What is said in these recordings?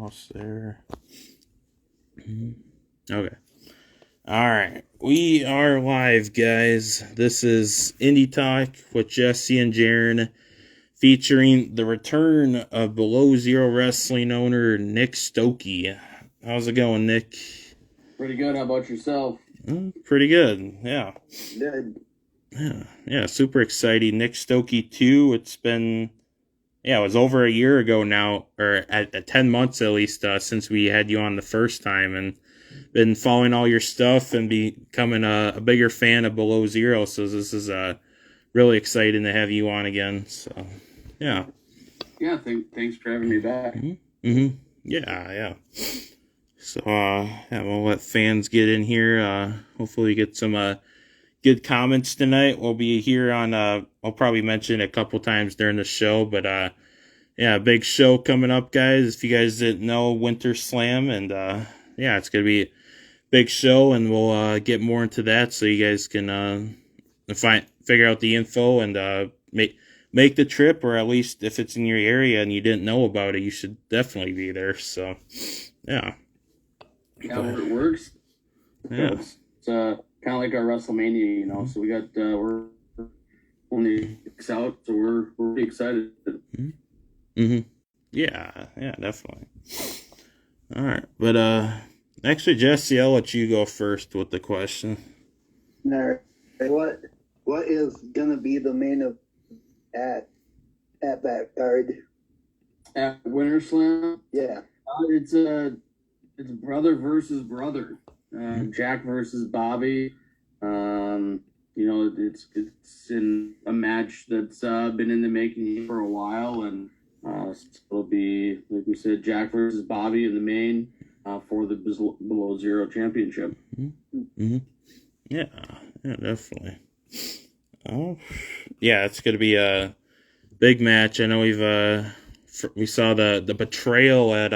almost there. Okay. All right. We are live, guys. This is Indy Talk with Jesse and Jeryn, featuring the return of Below Zero Wrestling owner Nick Stokke. How's it going, Nick? Pretty good. How about yourself? Pretty good. Yeah. Good. Yeah. Super exciting. Nick Stokke 2. It's been, it was over a year ago now, or at 10 months at least, since we had you on the first time, and been following all your stuff and becoming a bigger fan of Below Zero. So this is really exciting to have you on again. So, yeah. Yeah, thanks for having me back. Mm-hmm. Yeah. So, we'll let fans get in here. Hopefully get some good comments tonight. We'll be here on, I'll probably mention it a couple times during the show, but, yeah, big show coming up, guys. If you guys didn't know, Winter Slam, and, yeah, it's going to be a big show, and we'll, get more into that so you guys can, figure out the info and, make the trip, or at least if it's in your area and you didn't know about it, you should definitely be there. So, yeah. How it works. Yeah. It's kind of like our WrestleMania, you know. So we got we're only 6 out, so we're pretty excited. Yeah, definitely. All right, but actually, Jesse, I'll let you go first with the question. All right. What is gonna be the main at that card? At Winter Slam, Yeah. It's brother versus brother. Jack versus Bobby. You know, it's in a match that's been in the making for a while, and it'll be, like we said, Jack versus Bobby in the main for the Below Zero Championship. Yeah, definitely. Oh, yeah, it's gonna be a big match. I know we saw the betrayal at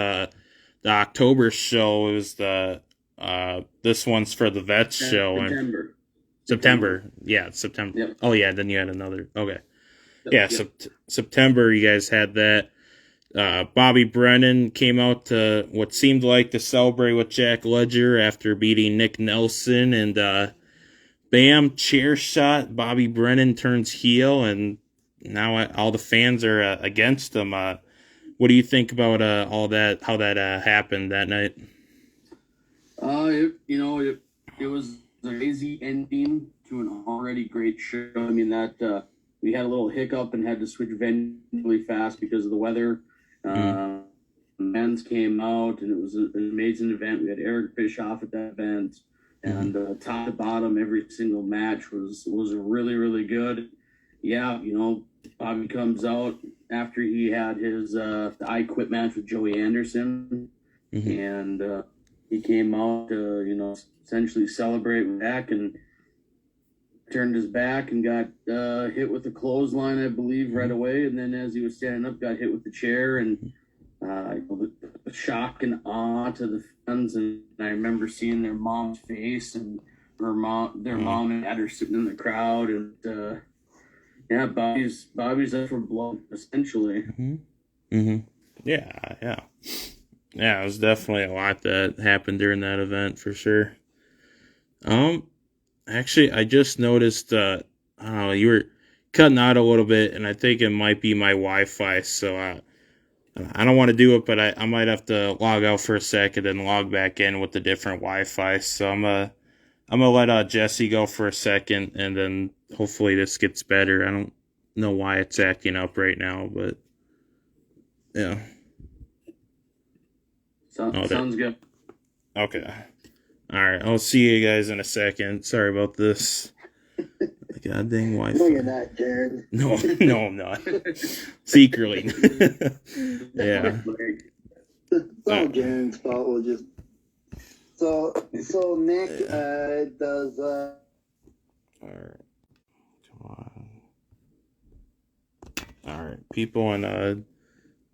the October show. It was the this one's for the Vets show. September. Yeah, it's September. Yep. Oh yeah, then you had another. Okay. Yep. Yeah, September you guys had that. Bobby Brennan came out to what seemed like to celebrate with Jack Ledger after beating Nick Nelson, and bam, chair shot. Bobby Brennan turns heel, and now all the fans are against him. What do you think about all that? How that happened that night? It was a crazy ending to an already great show. I mean, that we had a little hiccup and had to switch venue really fast because of the weather. Men's came out, and it was an amazing event. We had Eric Bischoff at that event, and top to bottom, every single match was really, really good. Yeah, you know, Bobby comes out after he had his I Quit match with Joey Anderson, and he came out to, you know, essentially celebrate back, and turned his back and got hit with the clothesline, I believe, right away. And then as he was standing up, got hit with the chair, and the shock and awe to the fans. And I remember seeing their mom's face, and their mom and dad are sitting in the crowd, and yeah, Bobby's up for blood, essentially. Yeah. It was definitely a lot that happened during that event for sure. Actually, I just noticed, I don't know, you were cutting out a little bit, and I think it might be my Wi-Fi, so I don't want to do it, but I might have to log out for a second and log back in with the different Wi-Fi, so I'm gonna let Jesse go for a second, and then hopefully this gets better. I don't know why it's acting up right now, but yeah. Sounds good. Okay. All right. I'll see you guys in a second. Sorry about this. God dang Wi-Fi. No, you're not, Jeryn. No, I'm not. Secretly. Yeah. It's all Jeryn's fault. We'll just. So Nick does. All right. Come on. All right. People on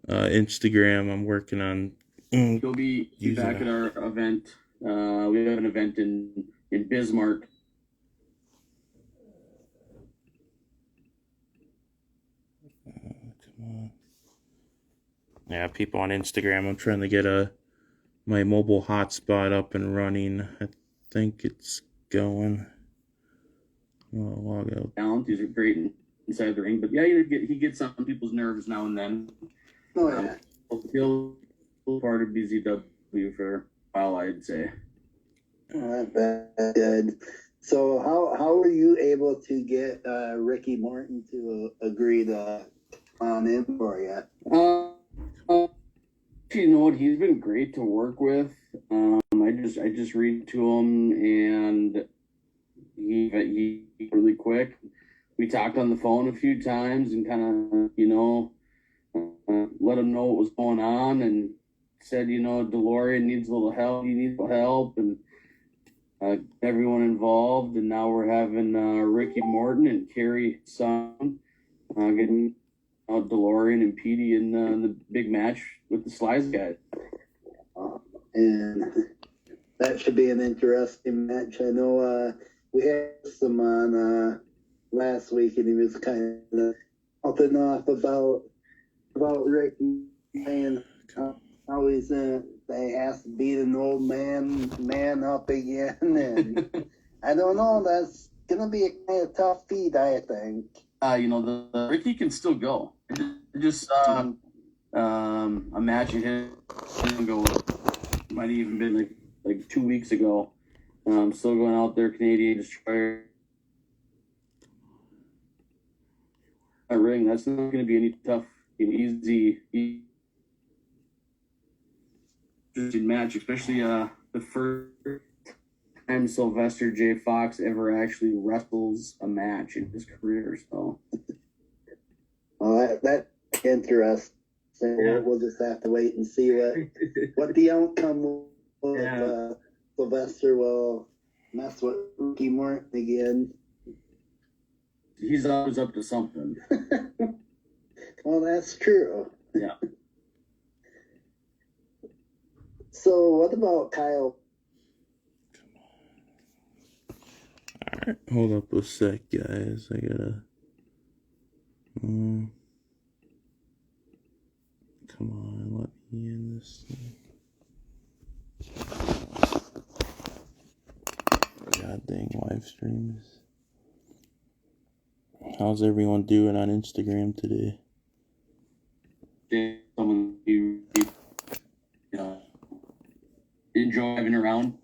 Instagram, I'm working on. He'll be back at our event. We have an event in Bismarck. Come on. Yeah, people on Instagram. I'm trying to get my mobile hotspot up and running. I think it's going. I'll log out. Talent. He's great inside the ring, but yeah, he gets on people's nerves now and then. Oh yeah. He'll part of BZW for a while, I'd say. Oh, that's good. So how were you able to get Ricky Morton to agree to on in for you? You know what? He's been great to work with. I just read to him, and he really quick. We talked on the phone a few times and kind of let him know what was going on, and said DeLorean needs a little help. He needs help, and everyone involved. And now we're having Ricky Morton and Carrie's son getting DeLorean and Petey in the big match with the Slice guys. And that should be an interesting match. I know we had some on last week, and he was kind of popping off about Ricky saying how he's they has to beat an old man up again, and I don't know. That's gonna be a kind of tough feat, I think. The Ricky can still go. I just saw a match of him go. Might have even been like 2 weeks ago. Still going out there, Canadian Destroyer. Ring. That's not going to be any tough, easy match, especially the first time Sylvester J. Fox ever actually wrestles a match in his career. So, well, that's interesting. Yeah. We'll just have to wait and see what the outcome will. If Sylvester will mess with Ricky Morton again. He's always up to something. Well, that's true. Yeah. So, what about Kyle? Alright, hold up a sec, guys. I gotta. Come on, let me in this thing. God dang live streams. How's everyone doing on Instagram today? Someone you enjoy having around.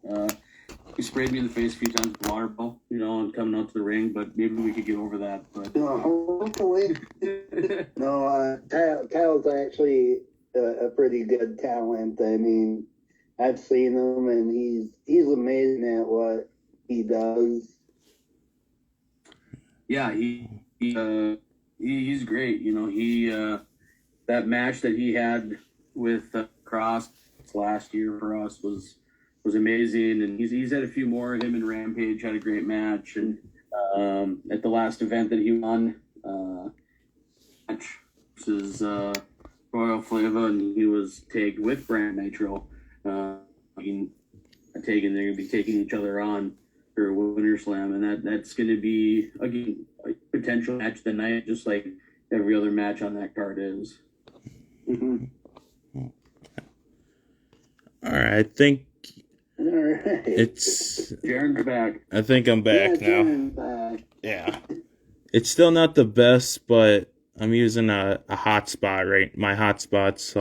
He sprayed me in the face a few times with water ball, and coming out to the ring, but maybe we could get over that. But hopefully. No, Kyle's actually a pretty good talent. I mean, I've seen him, and he's amazing at what he does. Yeah, he's great. That match that he had with Cross last year for us was amazing, and he's had a few more. Him and Rampage had a great match, and at the last event that he won, match versus Royal Flava, and he was tagged with Brand Nitro. They're going to be taking each other on for a Winter Slam, and that's going to be again a potential match of the night, just like every other match on that card is. Mm-hmm. All right, I think it's Jeryn's back. I think I'm back now. Back. Yeah, it's still not the best, but I'm using a hotspot, right? My hotspots.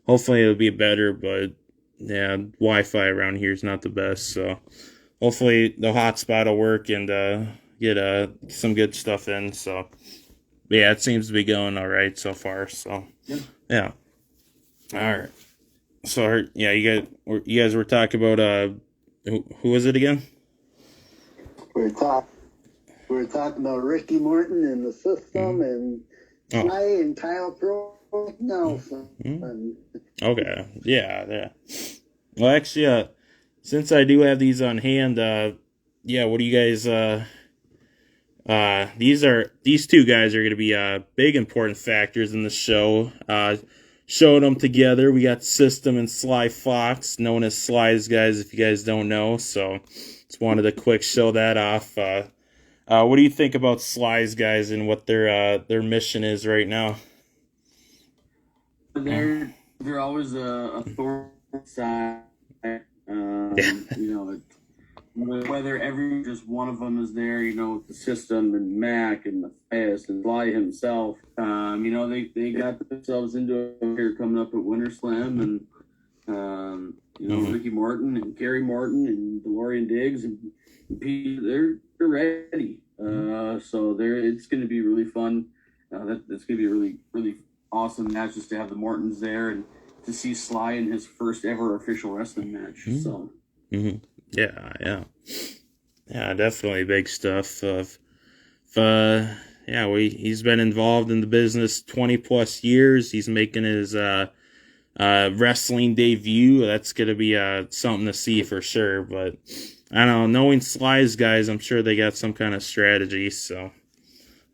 Hopefully it'll be better, but yeah, Wi-Fi around here is not the best, so hopefully the hotspot will work and get some good stuff in. So yeah, it seems to be going all right so far. So yeah. All right. So yeah, you guys were talking about who was it again? We're talking about Ricky Morton and the system, and I and Kyle Pro Nelson. Okay. Yeah. Well, actually, since I do have these on hand, what do you guys? These two guys are going to be big important factors in the show. Showing them together, we got System and Sly Fox, known as Sly's guys, if you guys don't know. So, just wanted to quick show that off. What do you think about Sly's guys and what their mission is right now? they're always a thorn side. You know, whether every just one of them is there, you know, with the system and Mac and Matthias and Sly himself. You know, they got themselves into a career coming up at Winter Slam, and you know, Ricky Morton and Gary Morton and DeLorean Diggs and Pete, they're ready. So it's going to be really fun. That's going to be a really, really awesome match just to have the Mortons there and to see Sly in his first ever official wrestling match. So, yeah, definitely big stuff. He's been involved in the business 20 plus years. He's making his wrestling debut. That's gonna be something to see for sure. But I don't know, knowing Sly's guys, I'm sure they got some kind of strategy. So,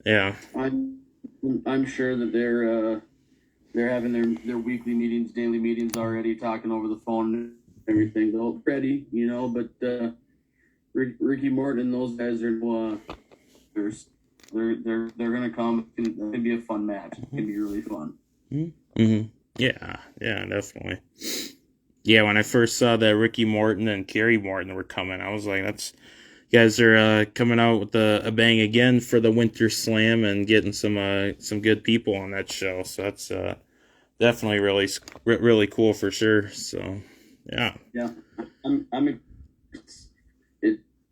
yeah, I'm sure that they're having their weekly meetings, daily meetings already, talking over the phone and everything. They're all ready, you know. But Ricky Morton and those guys are they're gonna come. It's gonna be a fun match. It's gonna be really fun. Yeah, definitely. Yeah, when I first saw that Ricky Morton and Kerry Morton were coming, I was like, you guys are coming out with a bang again for the Winter Slam and getting some good people on that show. So that's definitely really cool for sure. So yeah.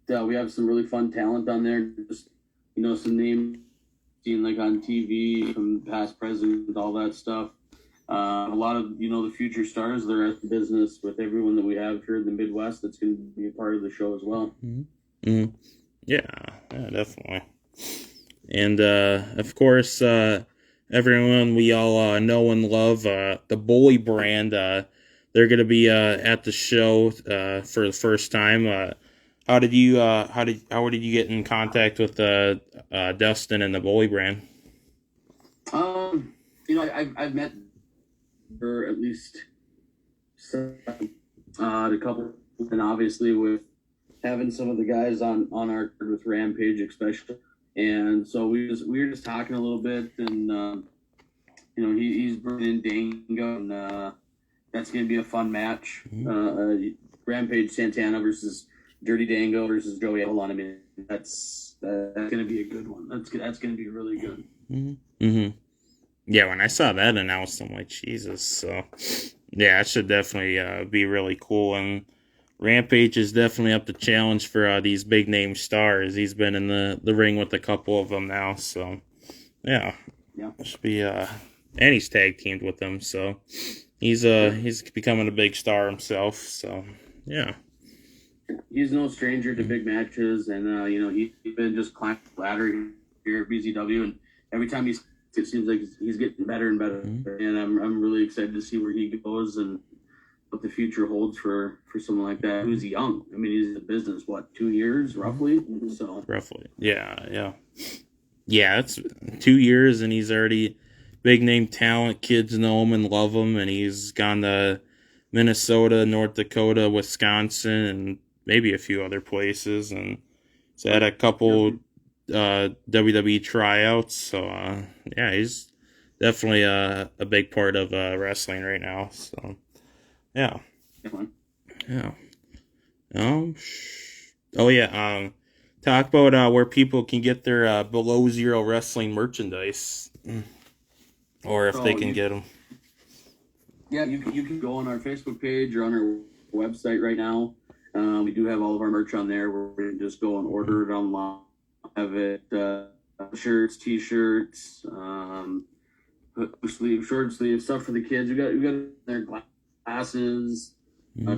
We have some really fun talent on there. Just, you know, some names seen like on TV from past presidents, all that stuff. A lot of, you know, the future stars that are at the business with everyone that we have here in the Midwest that's going to be a part of the show as well. Yeah, definitely. And of course, everyone we all know and love, the Bully brand, they're going to be at the show for the first time. How did you get in contact with Dustin and the Bully brand? You know, I've met her at least a couple, and obviously with having some of the guys on our card with Rampage especially, and so we were just talking a little bit, and you know, he's bringing in Dango, and that's gonna be a fun match. Rampage Santana versus Dirty Dango versus Joey Avalon. I mean, that's gonna be a good one. That's gonna be really good. Yeah, when I saw that announced, I'm like, Jesus. So, yeah, it should definitely be really cool. And Rampage is definitely up to challenge for these big name stars. He's been in the ring with a couple of them now. So, yeah. It should be and he's tag teamed with them. So, he's becoming a big star himself. So, yeah. He's no stranger to big matches, and you know, he's been just climbing the ladder here at BZW, and every time it seems like he's getting better and better. And I'm really excited to see where he goes and what the future holds for someone like that who's young. I mean, he's in the business, 2 years roughly? So roughly. Yeah, it's 2 years and he's already big name talent. Kids know him and love him, and he's gone to Minnesota, North Dakota, Wisconsin, and maybe a few other places, and he's had a couple WWE tryouts. So yeah, he's definitely a big part of wrestling right now. So yeah. Talk about where people can get their Below Zero Wrestling merchandise, or if they can get them. Yeah, you can go on our Facebook page or on our website right now. We do have all of our merch on there where we can just go and order it online. Have it shirts, t-shirts, sleeve, short sleeve stuff for the kids. We got their glasses,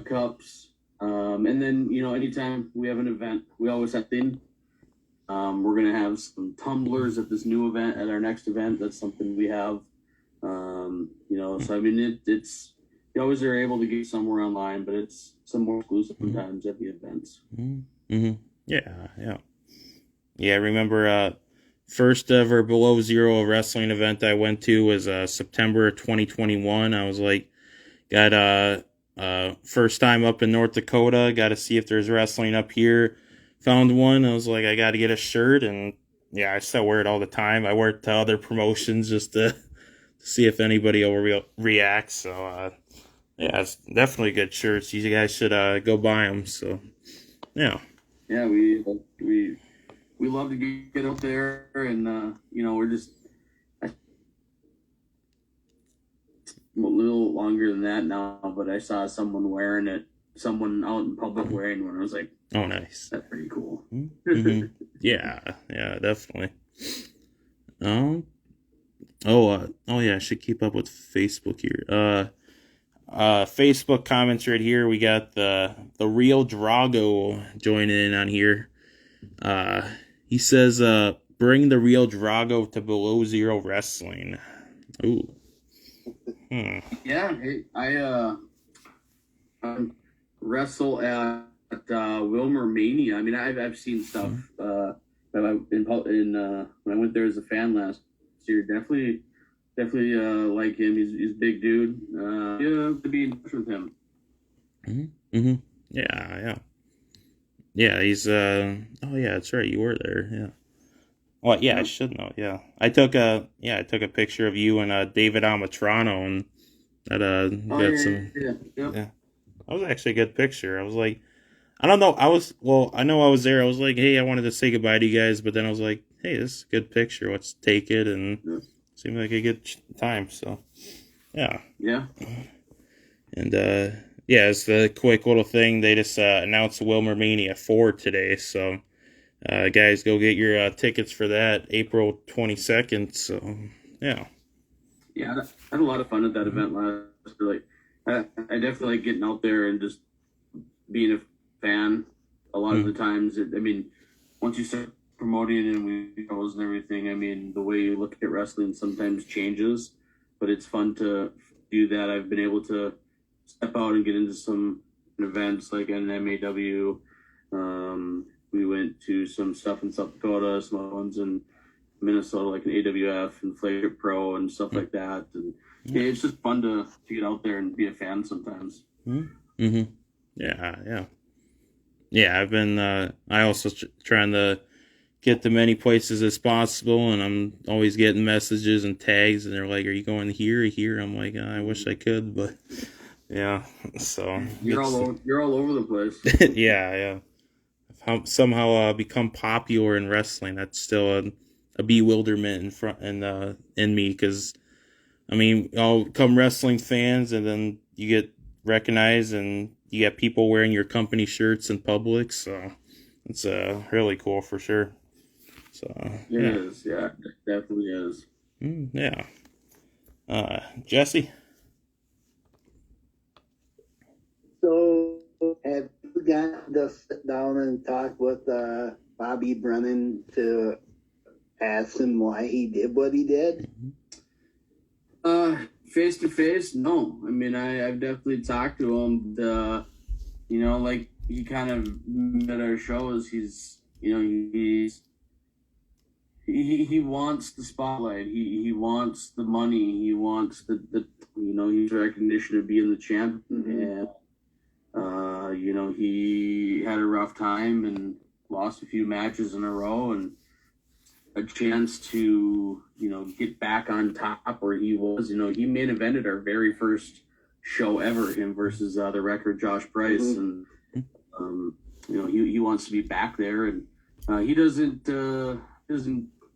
cups, and then, you know, anytime we have an event, we always have things. We're gonna have some tumblers at this new event, at our next event. That's something we have. You know, so I mean, it's you always are able to get somewhere online, but it's some more exclusive sometimes at the events. Yeah, I remember first ever Below Zero wrestling event I went to was September 2021. I was like, got first time up in North Dakota, got to see if there's wrestling up here. Found one. I was like, I got to get a shirt, and yeah, I still wear it all the time. I wear it to other promotions just to see if anybody will react. So yeah, it's definitely good shirts. You guys should go buy them. So yeah. Yeah, we love to get out there, and we're just a little longer than that now. But I saw someone wearing it, someone out in public wearing one. I was like, oh, nice. That's pretty cool. Mm-hmm. Yeah, definitely. Oh yeah, I should keep up with Facebook here. Facebook comments right here. We got the real Drago joining in on here. He says, bring the real Drago to Below Zero Wrestling. Ooh. Yeah, hey, I wrestle at Wilmer Mania. I mean, I've seen stuff when I went there as a fan last year. Definitely like him. He's a big dude. Yeah, to be in touch with him. Mm-hmm. Yeah, he's oh yeah, that's right, you were there. Yeah. Well, yeah, I should know. Yeah, I took a picture of you and David Amatrano, and that got some. Yeah, that was actually a good picture. I was like, I don't know. I know I was there. I was like, hey, I wanted to say goodbye to you guys, but then I was like, hey, this is a good picture. Let's take it, and seemed like a good time. So, yeah. And it's the quick little thing. They just announced Wilmer Mania 4 today, so guys, go get your tickets for that, April 22nd. So, yeah. Yeah, I had a lot of fun at that event last year. Like, I definitely like getting out there and just being a fan. A lot of the times, once you start promoting and we shows and everything, I mean, the way you look at wrestling sometimes changes, but it's fun to do that. I've been able to step out and get into some events like an MAW. We went to some stuff in South Dakota, some other ones in Minnesota, like an AWF and Flagship Pro and stuff like that. And it's just fun to get out there and be a fan sometimes. Mm-hmm. Yeah, I've been, I also trying to get to many places as possible, and I'm always getting messages and tags, and they're like, are you going here or here? I'm like, I wish I could, but yeah, so. You're all over the place. Yeah. I've somehow become popular in wrestling. That's still a bewilderment in me, because, I mean, I'll come wrestling fans, and then you get recognized, and you get people wearing your company shirts in public, so it's really cool for sure. So it is, yeah, it definitely is. Yeah. Jesse? So, have you gotten to sit down and talk with Bobby Brennan to ask him why he did what he did? Face to face, no. I mean, I've definitely talked to him. But, like he kind of at our shows. He wants the spotlight. He wants the money. He wants the his recognition of being the champ. And he had a rough time and lost a few matches in a row, and a chance to get back on top where he was. He main evented our very first show ever, him versus the record Josh Price, and he wants to be back there, and he doesn't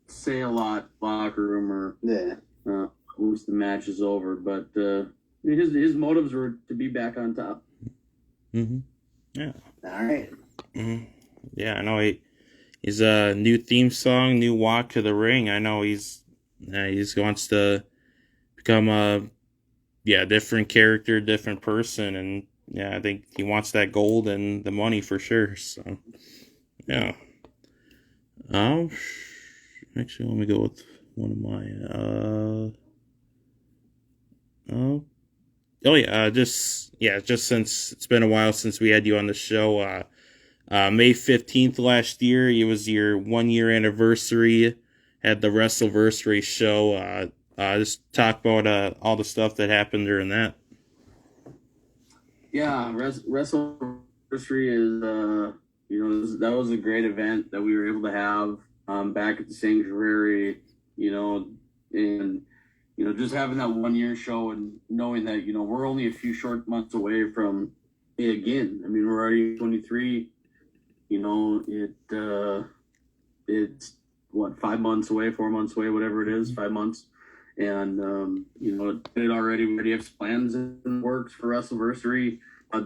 say a lot locker room or once the match is over, but his motives were to be back on top. Yeah. All right. Yeah, I know he's a new theme song, new walk to the ring. I know he wants to become a different character, different person, and I think he wants that gold and the money for sure. So yeah. Actually, let me go with one of my just since it's been a while since we had you on the show. May 15th last year, it was your 1 year anniversary. Had the WrestleVersary show. Just talk about all the stuff that happened during that. Yeah, WrestleVersary is that was a great event that we were able to have back at the Sanctuary. And just having that 1 year show and knowing that, we're only a few short months away from it again. I mean, we're already 23, it's what, 5 months away, 4 months away, whatever it is, 5 months. And, it already has plans in the works for WrestleVersary.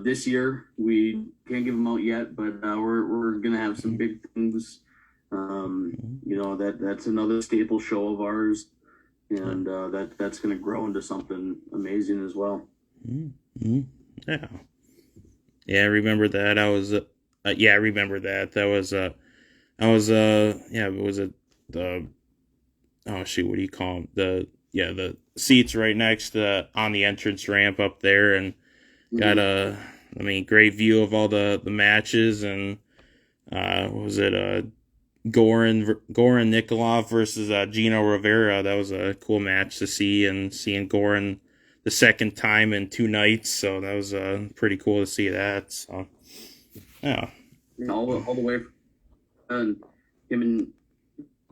This year, we can't give them out yet, but we're going to have some big things. That's another staple show of ours. And that's going to grow into something amazing as well. Mm-hmm. Yeah. Yeah, I remember that. I remember that. That was, it was what do you call them? The seats right next to, on the entrance ramp up there, and got great view of all the matches, and, what was it, Goran Nikolov versus Gino Rivera. That was a cool match to see, and seeing Goran the second time in 2 nights, so that was pretty cool to see that. So yeah, all the way from him and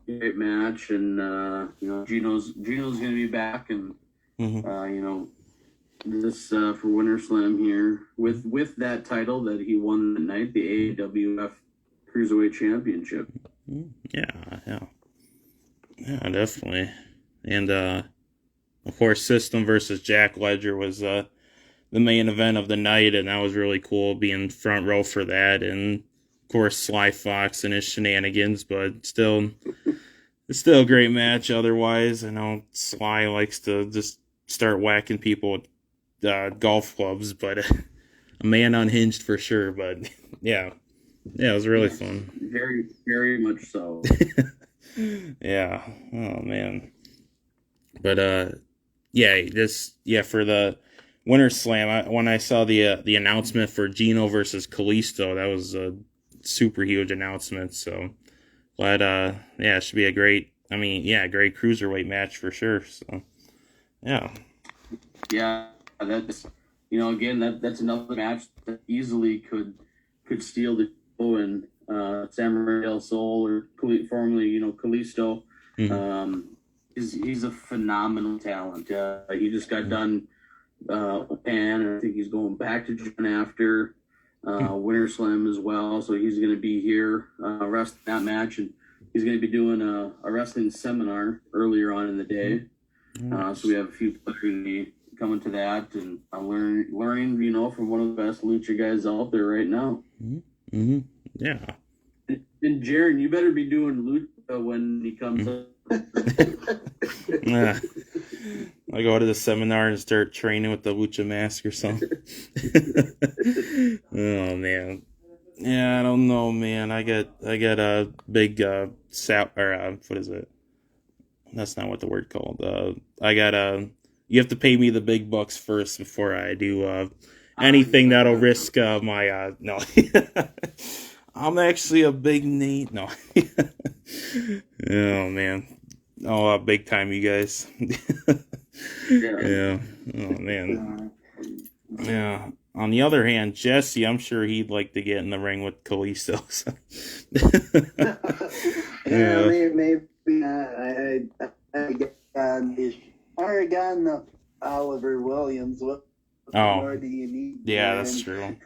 great match, and Gino's gonna be back, and this for Winter Slam here with that title that he won that night, the AWF Cruiserweight Championship. Yeah, definitely. And of course, System versus Jack Ledger was the main event of the night, and that was really cool, being front row for that. And of course, Sly Fox and his shenanigans, but it's still a great match. Otherwise, I know Sly likes to just start whacking people with golf clubs, but a man unhinged for sure. But yeah, it was really fun. Very, very much so. Yeah. Oh man. But for the Winter Slam, when I saw the announcement for Gino versus Kalisto, that was a super huge announcement. So glad, it should be a great cruiserweight match for sure. So yeah. Yeah, that's that's another match that easily could steal the show, and Samurai Del Sol, or formerly Kalisto. He's a phenomenal talent. He just got done Japan, and I think he's going back to Japan after Winter Slam as well. So he's going to be here wrestling that match, and he's going to be doing a wrestling seminar earlier on in the day. So we have a few players coming to that, and I'm learning, from one of the best lucha guys out there right now. Yeah. And Jeryn, you better be doing lucha when he comes up. I go to the seminar and start training with the lucha mask or something. Oh man, yeah, I don't know, man. I got a big what is it? That's not what the word called. You have to pay me the big bucks first before I do anything that'll risk my no. I'm actually a big Nate. No. Oh man. Oh, big time, you guys. Yeah. Oh man. Yeah. On the other hand, Jesse, I'm sure he'd like to get in the ring with Kalisto. So. Maybe I already got enough Oliver Williams. What more do you need? Yeah, that's true.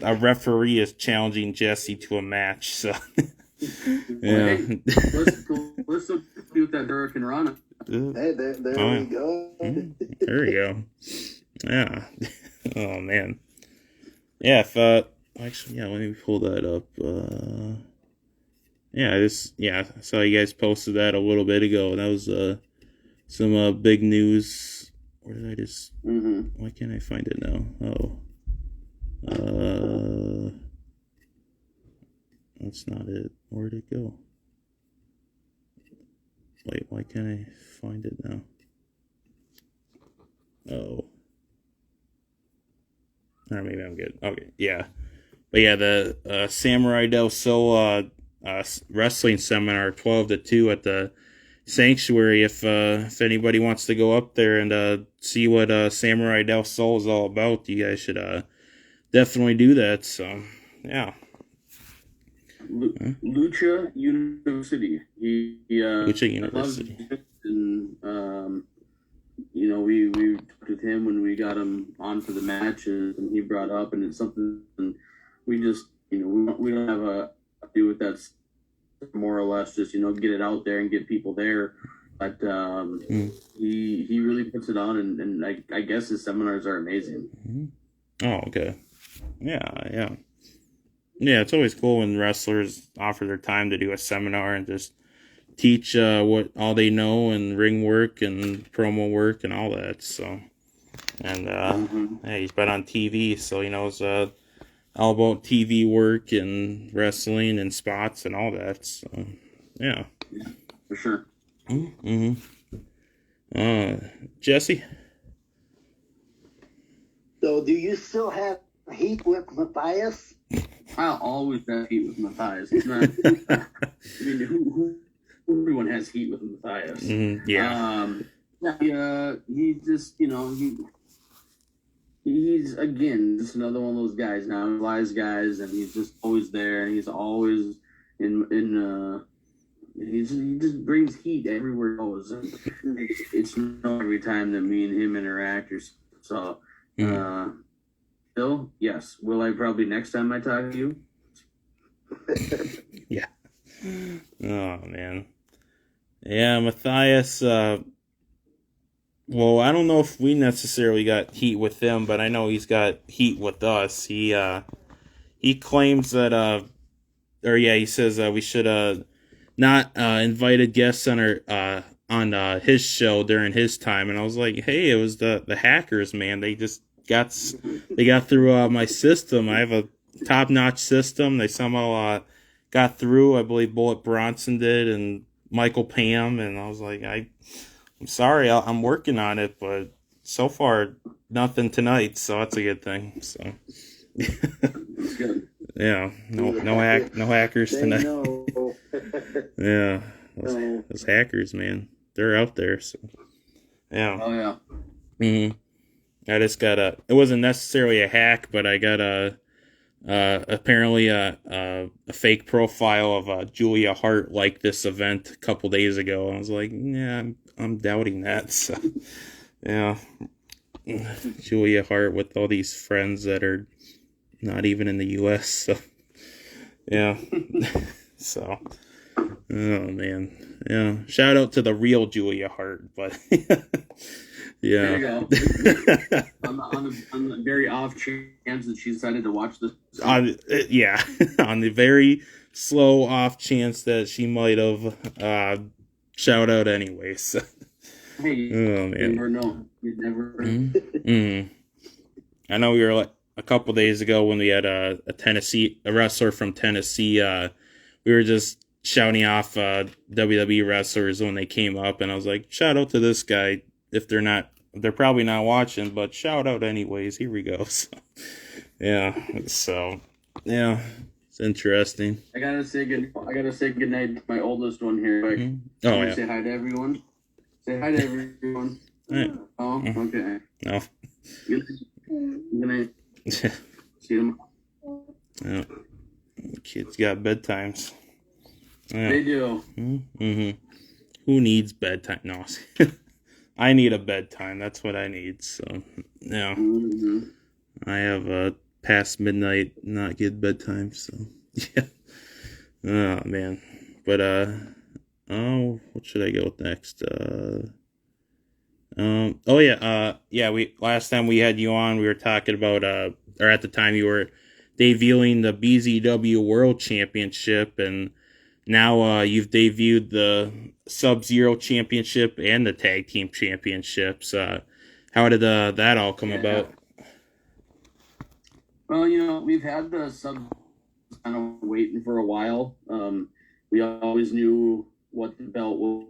A referee is challenging Jesse to a match, so. Yeah. Hey, let's do with that Hurricane Rana. Hey, there we go. There we go. Yeah. Oh man. Yeah. Let me pull that up. I saw you guys posted that a little bit ago. That was some big news. Where did I just? Why can't I find it now? Oh. That's not it. Where'd it go? Wait, why can't I find it now? Oh. Or maybe I'm good. Okay, yeah. But yeah, the Samurai Del Sol wrestling seminar, 12 to 2 at the Sanctuary. If anybody wants to go up there and see what Samurai Del Sol is all about, you guys should definitely do that. So, yeah. Lucha University. He Lucha University. And we talked with him when we got him on for the match, and he brought up, and it's something we just, we don't have a do with that, more or less, just, get it out there and get people there. But he really puts it on, and I guess his seminars are amazing. Oh, okay. Yeah. It's always cool when wrestlers offer their time to do a seminar and just teach what all they know and ring work and promo work and all that. So, and he's been on TV, so he knows all about TV work and wrestling and spots and all that. So, yeah, for sure. Jesse. So, do you still have heat with Matthias? I'll always have heat with Matthias. It's not. I mean, everyone has heat with Matthias. Yeah. He just, he's again just another one of those guys now. He flies guys, and he's just always there, and he's always he just brings heat everywhere he goes. And it's not every time that me and him interact or so. Still, yes. Will I probably next time I talk to you? Yeah. Oh, man. Yeah, Matthias, well, I don't know if we necessarily got heat with him, but I know he's got heat with us. He claims that, he says we should not invited guests on his show during his time, and I was like, hey, it was the hackers, man. They just got through my system. I have a top-notch system. They somehow got through. I believe Bullet Bronson did, and Michael Pam, and I was like, I'm sorry, I'm working on it, but so far nothing tonight, so that's a good thing. So That's good. Yeah, no hackers tonight. Yeah, those hackers, man, they're out there. So yeah. Oh yeah. I just got it wasn't necessarily a hack, but I got apparently a fake profile of Julia Hart like this event a couple days ago. I was like, yeah, I'm doubting that. So yeah, Julia Hart with all these friends that are not even in the U.S. So yeah, so oh man, yeah. Shout out to the real Julia Hart, but. Yeah. There you go. on the very off chance that she decided to watch this. On the very slow off chance that she might have shout out anyway. So. Hey, oh man. You never know. You never. I know we were like a couple days ago when we had a wrestler from Tennessee. We were just shouting off WWE wrestlers when they came up, and I was like, shout out to this guy. If they're probably not watching, but shout out anyways. Here we go. So, yeah. So, yeah, it's interesting. I gotta say good night to my oldest one here. Like, oh yeah. Say hi to everyone. Say hi to everyone. Right. Oh, okay. No. Good night. See you tomorrow. Yeah. Kids got bedtimes. Yeah. They do. Who needs bedtime? No. I need a bedtime. That's what I need. So, yeah. I have past midnight, not good bedtime. So, yeah. Oh, man. But, what should I go with next? We last time we had you on, we were talking about, or at the time you were debuting the BZW World Championship, and now you've debuted the Sub-Zero Championship and the Tag Team Championships. How did that all come about? Well, we've had the sub kind of waiting for a while. We always knew what the belt was.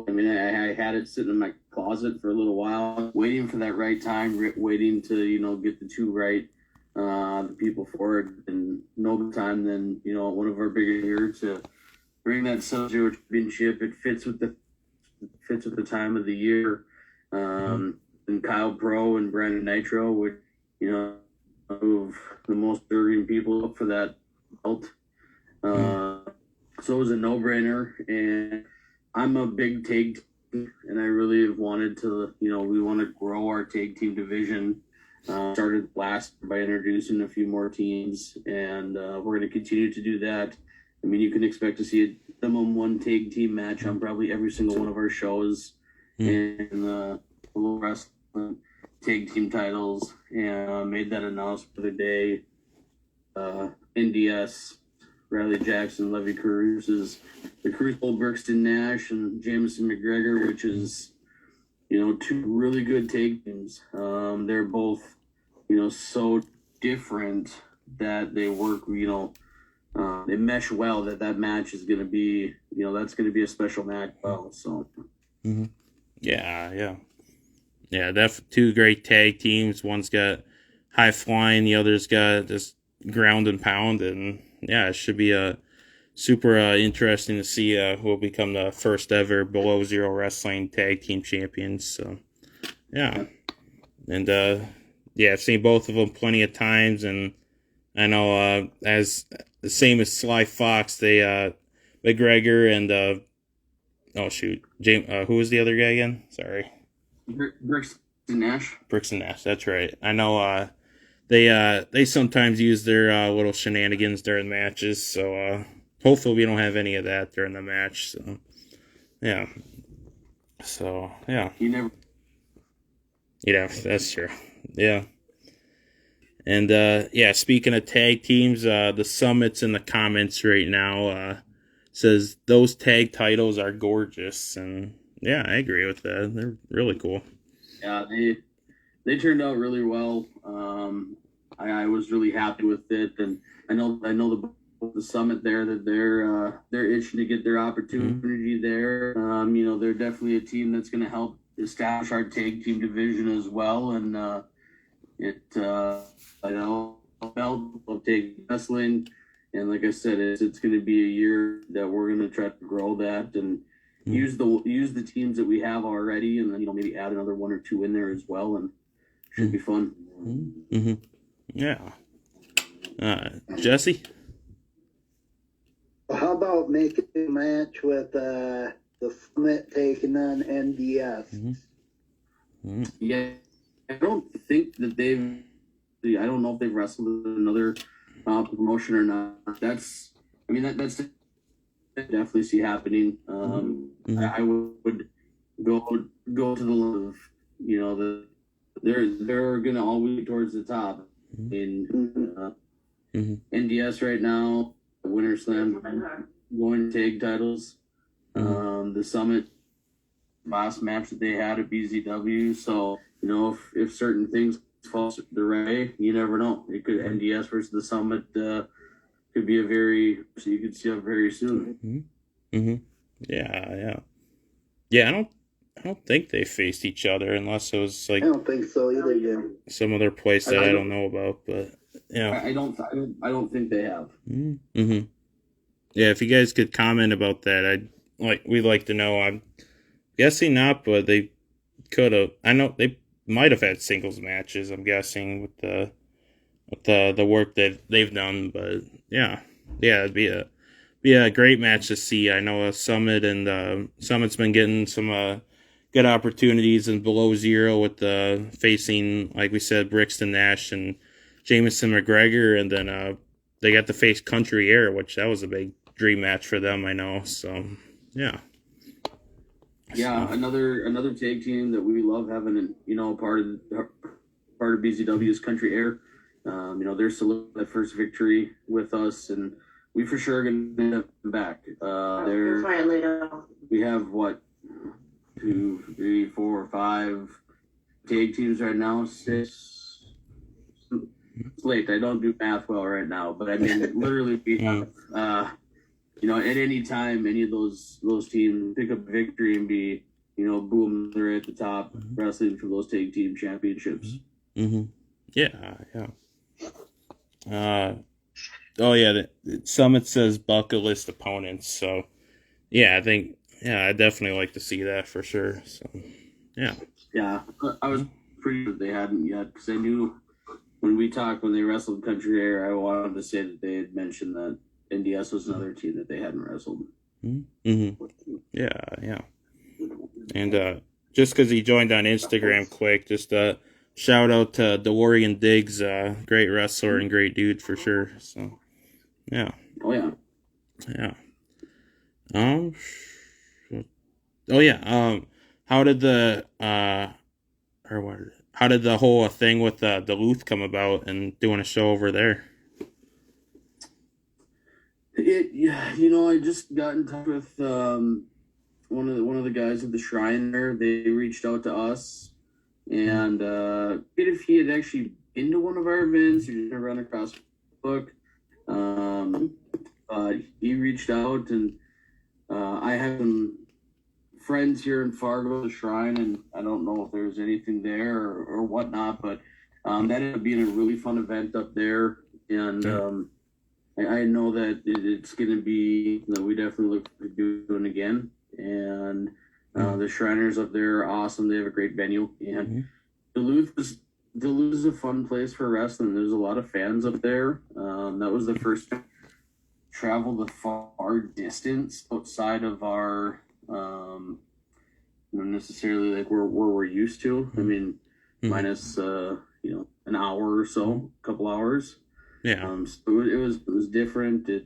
I mean, I had it sitting in my closet for a little while, waiting for that right time, waiting to, get the two right the people for it, and no time than, one of our bigger years to bring that Sub-Zero Championship. It fits with the time of the year. And Kyle Pro and Brandon Nitro would, move the most deserving people up for that belt. So it was a no-brainer, and I'm a big tag and I really have wanted to, we want to grow our tag team division. Started last by introducing a few more teams, and we're going to continue to do that. I mean, you can expect to see a minimum one tag team match on probably every single one of our shows, and the wrestling tag team titles, and made that announcement the other day. NDS, Riley Jackson, Levy Cruz is the Crucible, Brixton Nash, and Jameson McGregor, which is, two really good tag teams. They're both, so different that they work, they mesh well, that match is going to be, that's going to be a special match. Well, so. Mm-hmm. Yeah. Two great tag teams. One's got high flying, the other's got just ground and pound, and yeah, it should be super interesting to see who will become the first ever Below Zero Wrestling Tag Team Champions. So, yeah. And, I've seen both of them plenty of times, and I know as the same as Sly Fox, they, McGregor and, James, who was the other guy again? Sorry. Brixton Nash. Brixton Nash, that's right. I know they sometimes use their little shenanigans during matches, so hopefully we don't have any of that during the match. So yeah. That's true. Yeah. And speaking of tag teams, the Summit's in the comments right now says those tag titles are gorgeous, and yeah, I agree with that. They're really cool. Yeah, they turned out really well. I was really happy with it, and I know the Summit there that they're itching to get their opportunity there. They're definitely a team that's going to help establish our tag team division as well, and I know of tag wrestling, and like I said, it's going to be a year that we're going to try to grow that and use the teams that we have already, and then maybe add another one or two in there as well, and should be fun. Mm-hmm. Yeah. Jesse? How about making a match with the Summit taking on NDS? Mm-hmm. Yeah, I don't think that I don't know if they've wrestled in another promotion or not. That's definitely see happening. I would go to the love. They're gonna always be towards the top in NDS right now. Winter Slam going tag titles. The Summit last match that they had at BZW. So if certain things fall the right way, you never know. It could NDS versus the Summit. Could be so you could see it very soon. Yeah. I don't think they faced each other unless it was like I don't think so either. Yeah. Some other place that I don't know about, but yeah. I don't think they have. Mm-hmm. Yeah, if you guys could comment about that, we'd like to know. I'm guessing not, but they could have. I know they might have had singles matches. I'm guessing with the work that they've done, but yeah, it'd be a great match to see. I know Summit and Summit's been getting some good opportunities in Below Zero with facing, like we said, Brixton Nash and Jameson McGregor, and then they got to face Country Air, which that was a big dream match for them. I know, so yeah. Yeah, another tag team that we love having, part of BZW is Country Air. They're saluting that first victory with us, and we for sure going to get them back. We have 2, 3, 4, 5 tag teams right now. 6. It's late. I don't do math well right now, but I mean, literally, we have, at any time, any of those teams pick up victory and be, boom, they're at the top, wrestling for those tag team championships. Mm-hmm. Yeah. The Summit says bucket list opponents, so yeah, I definitely like to see that for sure. So yeah. Yeah, I was pretty sure they hadn't yet, because I knew when they wrestled Country Air, I wanted to say that they had mentioned that NDS was another team that they hadn't wrestled. Mm-hmm. Yeah. And just because he joined on Instagram quick, just shout out to DeLorean Diggs, great wrestler and great dude for sure. So, yeah. Oh yeah. Yeah. Um. Oh yeah. How did the or what? How did the whole thing with Duluth come about and doing a show over there? Yeah, I just got in touch with one of the guys at the Shrine there. They reached out to us, and if he had actually been to one of our events, he just run across Facebook. He reached out, and I have some friends here in Fargo, the Shrine, and I don't know if there's anything there or whatnot, but that ended up being a really fun event up there, and I know that it's going to be, we definitely look forward to doing it again, and the Shriners up there are awesome. They have a great venue, and Duluth is a fun place for wrestling. There's a lot of fans up there. That was the first time I traveled the far distance outside of our not necessarily like where we're used to. I mean, minus an hour or so, a couple hours. Yeah. So it was different. It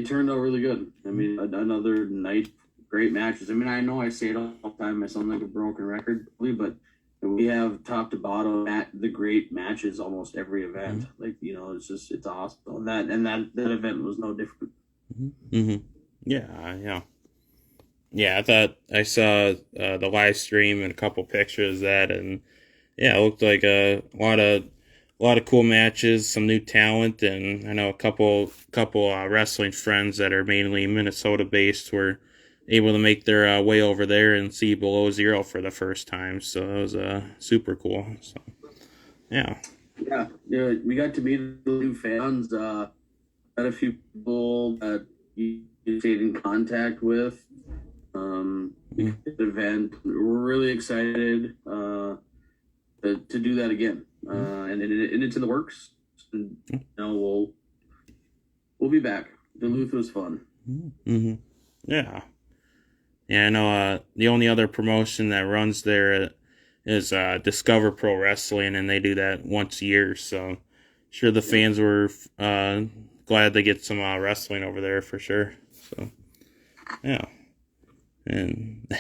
turned out really good. I mean, another night, great matches. I mean, I know I say it all the time. I sound like a broken record, but we have top to bottom at the great matches almost every event. Like, it's awesome. That event was no different. Yeah, I thought I saw the live stream and a couple pictures of that, and yeah, it looked like a lot of cool matches, some new talent, and I know a couple wrestling friends that are mainly Minnesota based were able to make their way over there and see Below Zero for the first time, so it was super cool. So yeah, we got to meet the new fans. Got a few people that you stayed in contact with. The event. We're really excited to do that again, and it's in the works. And, we'll be back. Duluth was fun. Yeah. I know the only other promotion that runs there is Discover Pro Wrestling, and they do that once a year. So, sure the fans were glad to get some wrestling over there for sure. So, yeah. And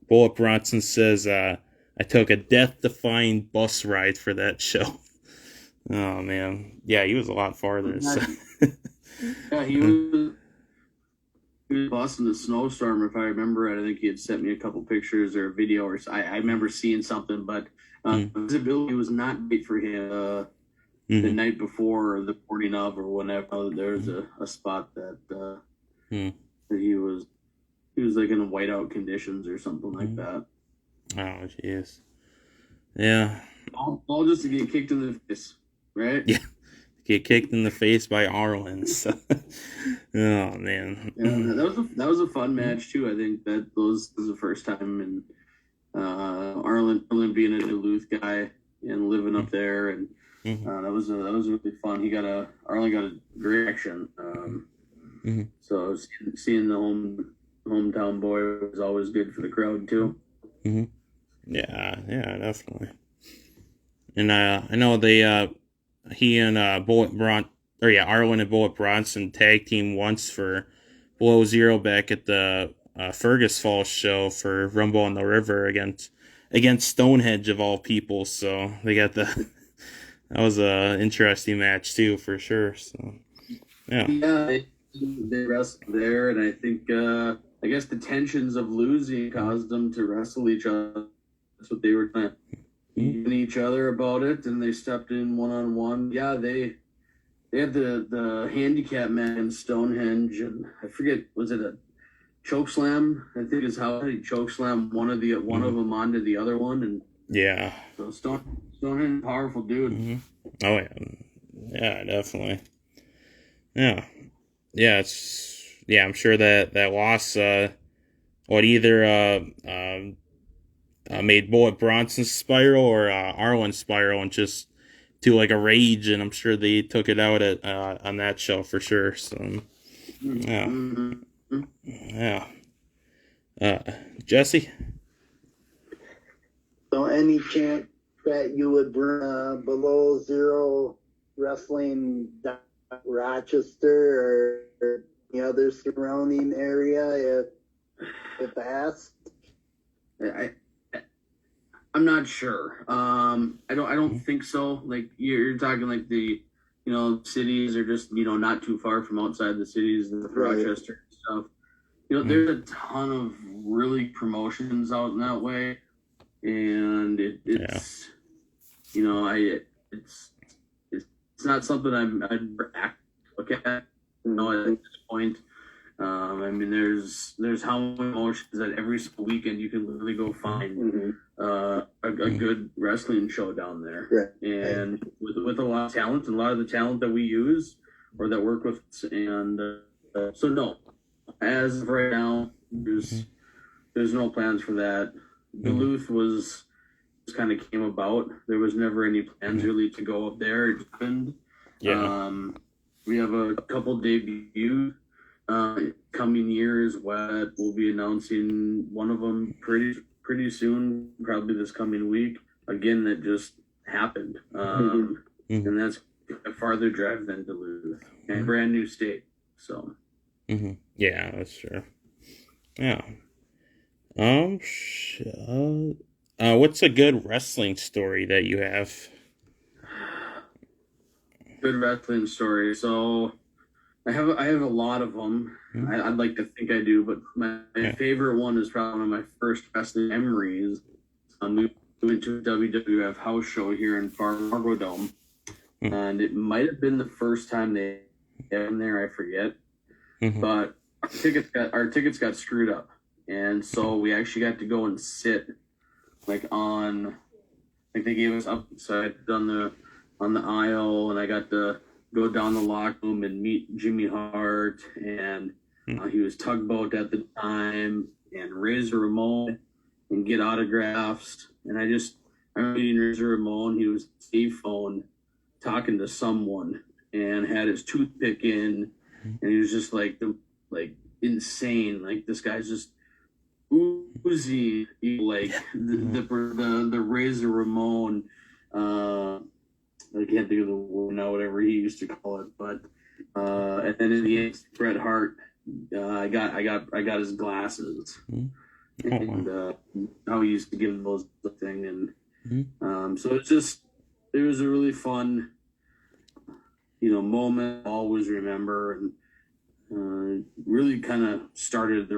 Bullet Bronson says, I took a death-defying bus ride for that show. Oh, man. Yeah, he was a lot farther. So. Yeah, he was busting the snowstorm, if I remember right. I think he had sent me a couple pictures or a video, or I remember seeing something, but visibility was not great for him the night before or the morning of or whenever. There was a spot that that he was like in whiteout conditions or something like that. Oh, jeez. Yeah. All just to get kicked in the face, right? Yeah. Get kicked in the face by Arlen. So. Oh, man. Yeah, that was a fun match, too. I think that was the first time, and Arlen being a Duluth guy and living up there, and that was really fun. Arlen got a great action. So seeing the hometown boy was always good for the crowd too. Yeah, definitely. And I know he and Arlen and Bullet Bronson tag team once for Below Zero back at the Fergus Falls show for Rumble on the River against Stonehenge of all people. So they got that was a interesting match too for sure. So yeah, they wrestled there, and I think I guess the tensions of losing caused them to wrestle each other. That's what they were trying to even each other about it, and they stepped in one-on-one. Yeah, they had the handicap man Stonehenge, and I forget, was it a choke slam? I think is how he choke slam one of them onto the other one, and yeah. So Stonehenge, powerful dude. Oh yeah, definitely. Yeah. I'm sure that loss either made Bullet Bronson spiral or Arlen spiral and just to like a rage, and I'm sure they took it out at on that show for sure. So yeah. Jesse? So any chance that you would bring Below Zero Wrestling Rochester or any other surrounding area if asked? I'm not sure. I don't think so. Like you're talking like the, cities are just, not too far from outside the cities and Rochester and stuff. There's a ton of really promotions out in that way, and it's not something I'd look at. At this point. There's how many promotions that every weekend you can literally go find a good wrestling show down there, and with a lot of talent and a lot of the talent that we use or that work with, and so no, as of right now, there's no plans for that. Duluth was kind of came about. There was never any plans really to go up there. It happened. Yeah. We have a couple debuts coming year as well. We'll be announcing one of them pretty soon, probably this coming week. Again, that just happened, and that's a farther drive than Duluth, and a brand new state. So, yeah, that's true. Yeah. What's a good wrestling story that you have? Good wrestling story. So, I have a lot of them. I'd like to think I do, but my favorite one is probably one of my first wrestling memories. We went to a WWF house show here in Fargo Dome, and it might have been the first time they had been there. I forget, but our tickets got screwed up, and so we actually got to go and sit they gave us upside on the aisle, and I got to go down the locker room and meet Jimmy Hart, and he was Tugboat at the time, and Razor Ramon, and get autographs. And I'm meeting Razor Ramon. He was on phone talking to someone and had his toothpick in, and he was just like insane. Like, this guy's just oozy, like the Razor Ramon. I can't think of the word now, whatever he used to call it, but and then in the end, Bret Hart, I got his glasses, and how he used to give them those thing, and so it was a really fun, moment. I'll always remember, and really kind of started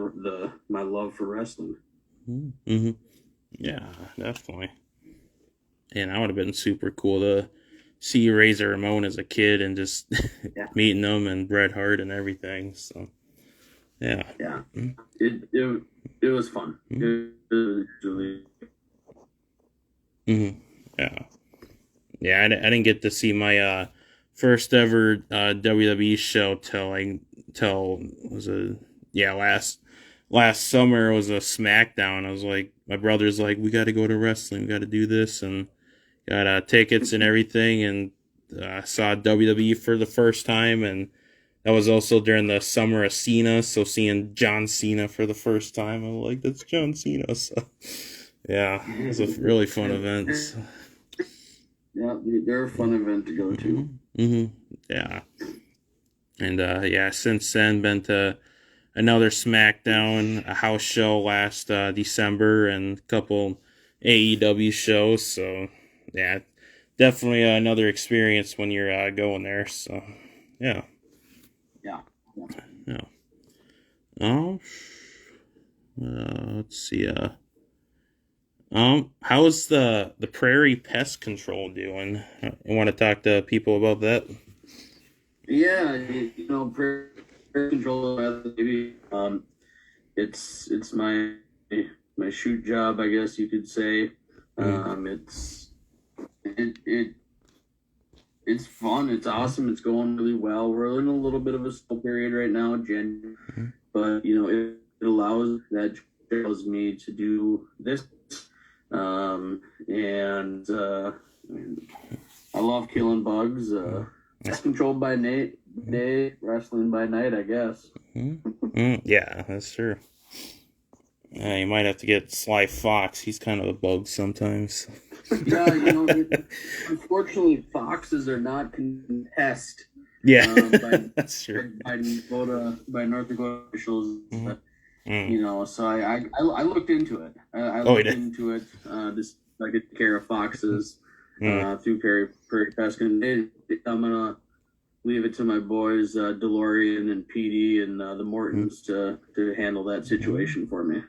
my love for wrestling. Yeah, definitely. And that would have been super cool to see Razor Ramon as a kid and just meeting them and Bret Hart and everything. So, yeah. It was fun. It was really. Yeah, I didn't get to see my first ever WWE show till last summer. It was a SmackDown. I was like, my brother's like, we got to go to wrestling, we got to do this, and got tickets and everything, and saw WWE for the first time, and that was also during the summer of Cena, so seeing John Cena for the first time, I'm like, that's John Cena. So, yeah, it was a really fun event. So. Yeah, they're a fun event to go to. Yeah. And, since then, been to another SmackDown, a house show last December, and a couple AEW shows, so, yeah, definitely another experience when you're going there, so, yeah. Let's see, how's the Prairie Pest Control doing? You want to talk to people about that? Yeah, Prairie Control, maybe, it's my shoot job, I guess you could say. It's fun. It's awesome. It's going really well. We're in a little bit of a slow period right now, Jen, but it allows me to do this. And I love killing bugs. It's controlled by day, wrestling by night, I guess. Yeah, that's true. You might have to get Sly Fox. He's kind of a bug sometimes. Yeah, unfortunately, foxes are not contest. Yeah, By that's true. by North Dakota officials. Mm. So I looked into it. I Oh, he looked did. into it. Just I get care of foxes Mm. through Prairie Pest. And I'm gonna leave it to my boys, DeLorean and PD and the Mortons to handle that situation for me.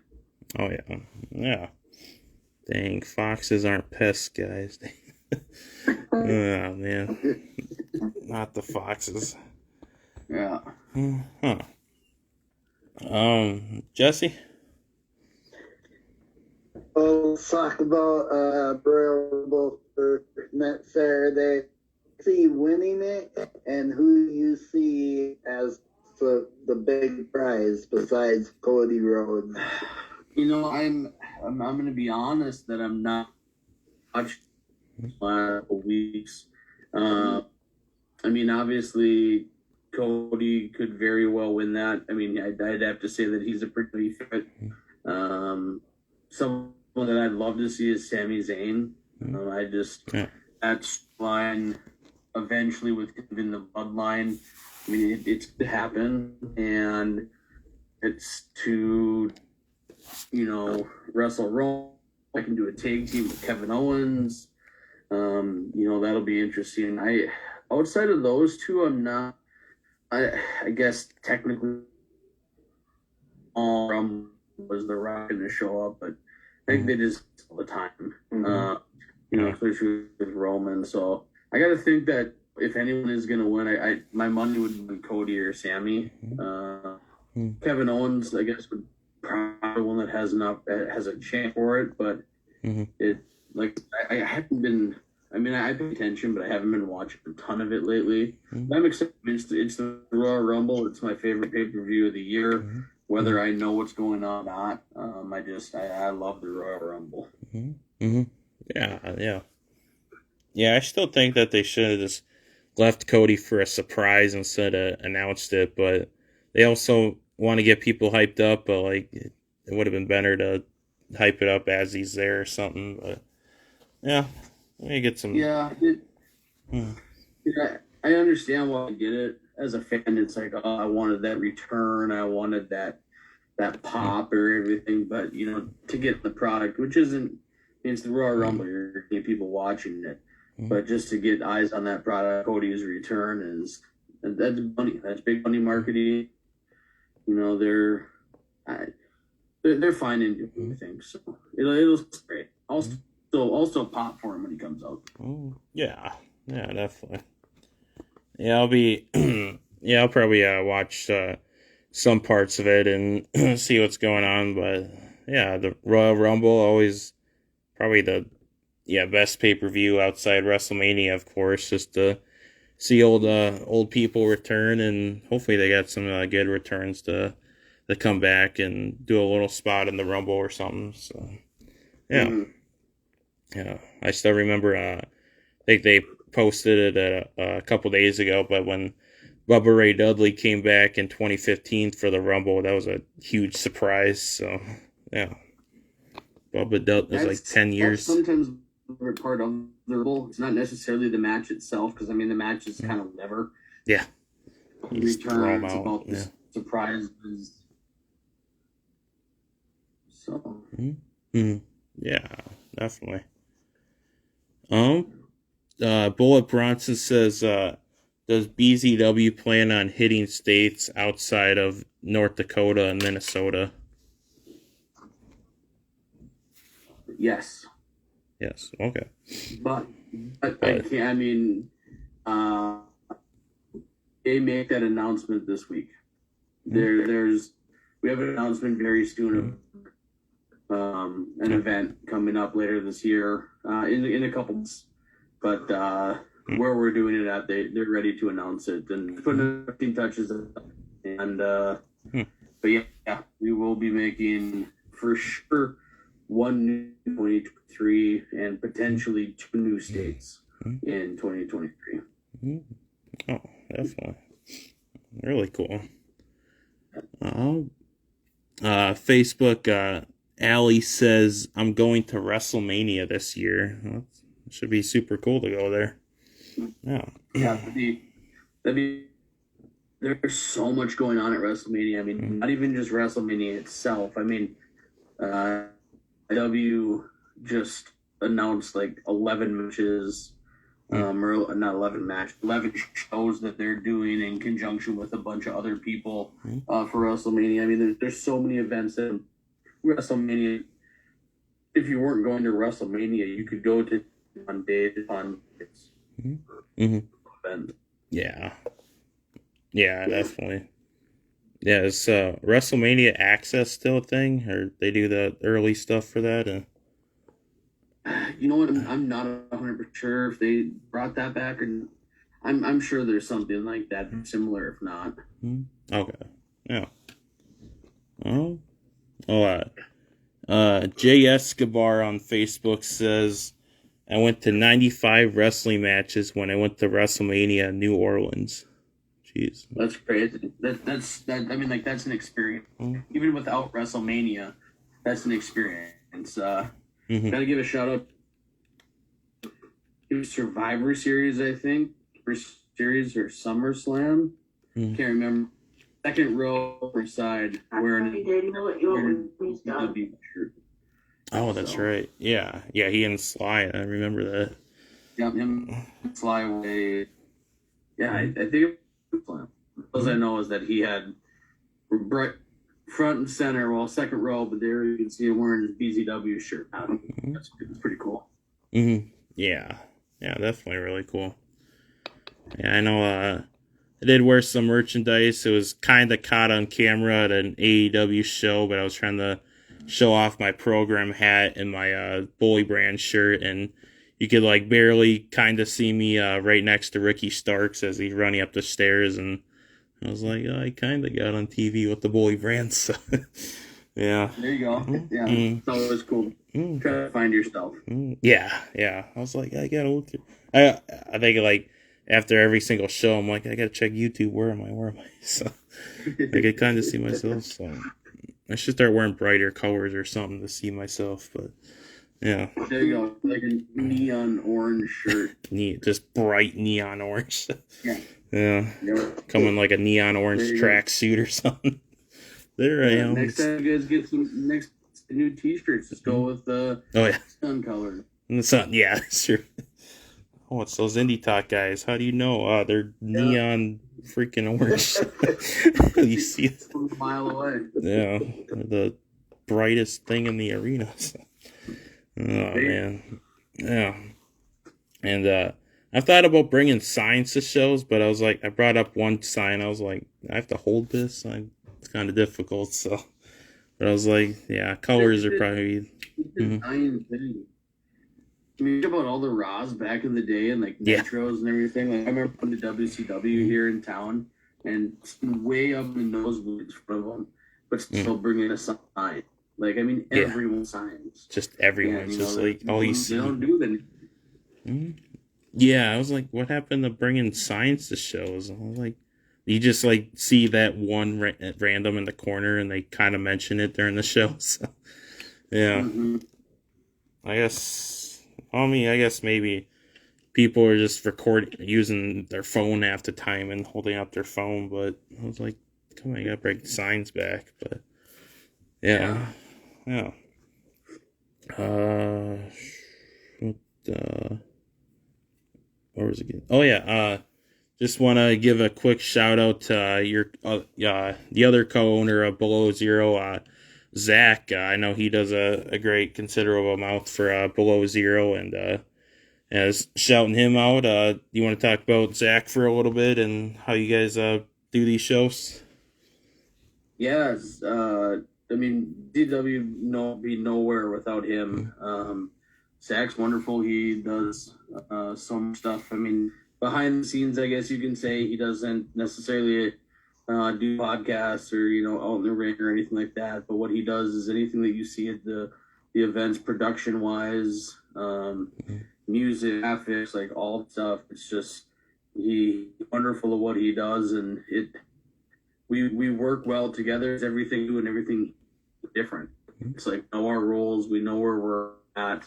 Oh yeah, yeah. Dang, foxes aren't pests, guys. Oh man, not the foxes. Yeah. Huh. Jesse. Well, let's talk about Royal Rumble for next Saturday. See winning it, and who you see as the big prize besides Cody Rhodes. I'm going to be honest that I'm not watching last couple weeks. Obviously, Cody could very well win that. I'd have to say that he's a pretty fit. Someone that I'd love to see is Sami Zayn. That line eventually within the bloodline. It's to happen, and it's to wrestle Roman. I can do a tag team with Kevin Owens. That'll be interesting. Outside of those two, I'm not. I guess technically, all was the Rock going to show up, but I think they just all the time. Especially with Roman. So I got to think that if anyone is going to win, my money would be Cody or Sami. Kevin Owens, I guess, would probably one that has a chance for it, but I haven't been. I pay attention, but I haven't been watching a ton of it lately. I'm excited. It's the Royal Rumble. It's my favorite pay-per-view of the year. Whether I know what's going on or not, I love the Royal Rumble. Yeah. I still think that they should have just left Cody for a surprise instead of announced it, but they also want to get people hyped up. But it would have been better to hype it up as he's there or something. But yeah. Let me get some. Yeah, I understand why I get it. As a fan, it's like, oh, I wanted that return, I wanted that pop or everything. But to get the product, which isn't, it's the Royal Rumble, you're getting people watching it. But just to get eyes on that product, Cody's return that's money. That's big money marketing. They're fine in doing things, so it'll great. Also pop for him when he comes out. Yeah, definitely. Yeah, I'll probably watch some parts of it and see what's going on. But yeah, the Royal Rumble always probably the best pay-per-view outside WrestleMania, of course, just to see old people return, and hopefully they got some good returns to come back and do a little spot in the Rumble or something. So yeah. Yeah, I still remember. I think they posted it a couple days ago, but when Bubba Ray Dudley came back in 2015 for the Rumble, that was a huge surprise. So yeah, Bubba Dudley was like 10 years. That's sometimes part of the Rumble. It's not necessarily the match itself, because the match is kind of never. Yeah, returns about the surprises. So. Yeah, definitely. Bullet Bronson says, does BZW plan on hitting states outside of North Dakota and Minnesota? Yes. Okay. But I can't. They make that announcement this week. We have an announcement very soon of an event coming up later this year in a couple months. But where we're doing it at, they're ready to announce it and put a few touches. And but yeah, we will be making for sure one new 2023 and potentially 2 new states in 2023. Oh, definitely. Really cool. Facebook Allie says, I'm going to WrestleMania this year. Well, it should be super cool to go there. Yeah. Yeah, there's so much going on at WrestleMania. I mean, not even just WrestleMania itself. I mean, W just announced like 11 matches, or not 11 matches, 11 shows that they're doing in conjunction with a bunch of other people for WrestleMania. I mean, there's so many events in WrestleMania. If you weren't going to WrestleMania, you could go to on days on events. Yeah. Yeah, definitely. Yeah, is WrestleMania Access still a thing, or they do the early stuff for that? You know what? I'm not 100% sure if they brought that back, or I'm sure there's something like that similar. If not, okay, yeah. Jay Escobar on Facebook says, I went to 95 wrestling matches when I went to WrestleMania New Orleans. Jeez. That's crazy. That's I mean, like, that's an experience. Even without WrestleMania, that's an experience. Gotta give a shout out to Survivor Series, I think. First Series or SummerSlam. Can't remember. Second row or side wearing a shirt. Oh, that's right. Yeah. Yeah, he and Sly. I remember that. Yeah, him, Sly away. Yeah, I think it was Sly. All I know is that he had right front and center, well, second row, but there you can see him wearing his BZW shirt. That's pretty cool. Yeah. Yeah, definitely really cool. Yeah, I know I did wear some merchandise. It was kind of caught on camera at an AEW show, but I was trying to show off my program hat and my Bully Brand shirt, and you could like barely kind of see me right next to Ricky Starks as he's running up the stairs, and I was like, oh, I kind of got on TV with the Bully Brand, so yeah. There you go. Yeah, it's always cool. Try to find yourself. Yeah. I was like, I gotta look. I think like after every single show, I'm like, I gotta check YouTube. Where am I? So I could kind of see myself. So I should start wearing brighter colors or something to see myself. But yeah, there you go, like a neon orange shirt. Just bright neon orange. Yeah. Coming like a neon orange tracksuit or something. There I am. Next time you guys get some new T-shirts, just go with the sun color. And the sun, yeah, sure. Oh, it's those Indie Talk guys. How do you know? They're neon freaking orange. You see it from a mile away. Yeah, the brightest thing in the arena. Oh man, yeah. And I thought about bringing signs to shows, but I was like, I brought up one sign. I was like, I have to hold this. It's kind of difficult. So, but I was like, yeah, colors are probably. I mean, think about all the Raws back in the day and like Nitros and everything. Like, I remember going to WCW here in town and way up in the nosebleeds in front of them, but still bringing a sign. Like, I mean, everyone signs. Just everyone's just like, all you see. They don't do that. Yeah, I was like, what happened to bringing signs to shows? I was like, you just like see that one random in the corner and they kind of mention it during the show. So, yeah. I guess maybe people are just using their phone half the time and holding up their phone, but I was like, come on, you gotta bring signs back. But yeah. Where was it again? Oh yeah, just want to give a quick shout out to your the other co-owner of Below Zero, Zach. I know he does a great considerable amount for Below Zero, and as shouting him out. You want to talk about Zach for a little bit and how you guys do these shows? Yes, I mean, DW be nowhere without him. Zach's wonderful. He does so much stuff. I mean, behind the scenes, I guess you can say he doesn't necessarily do podcasts or out in the ring or anything like that. But what he does is anything that you see at the events, production wise, music, graphics, like all stuff. It's just he's wonderful at what he does, and we work well together. It's everything new and everything different. It's like know our roles, we know where we're at.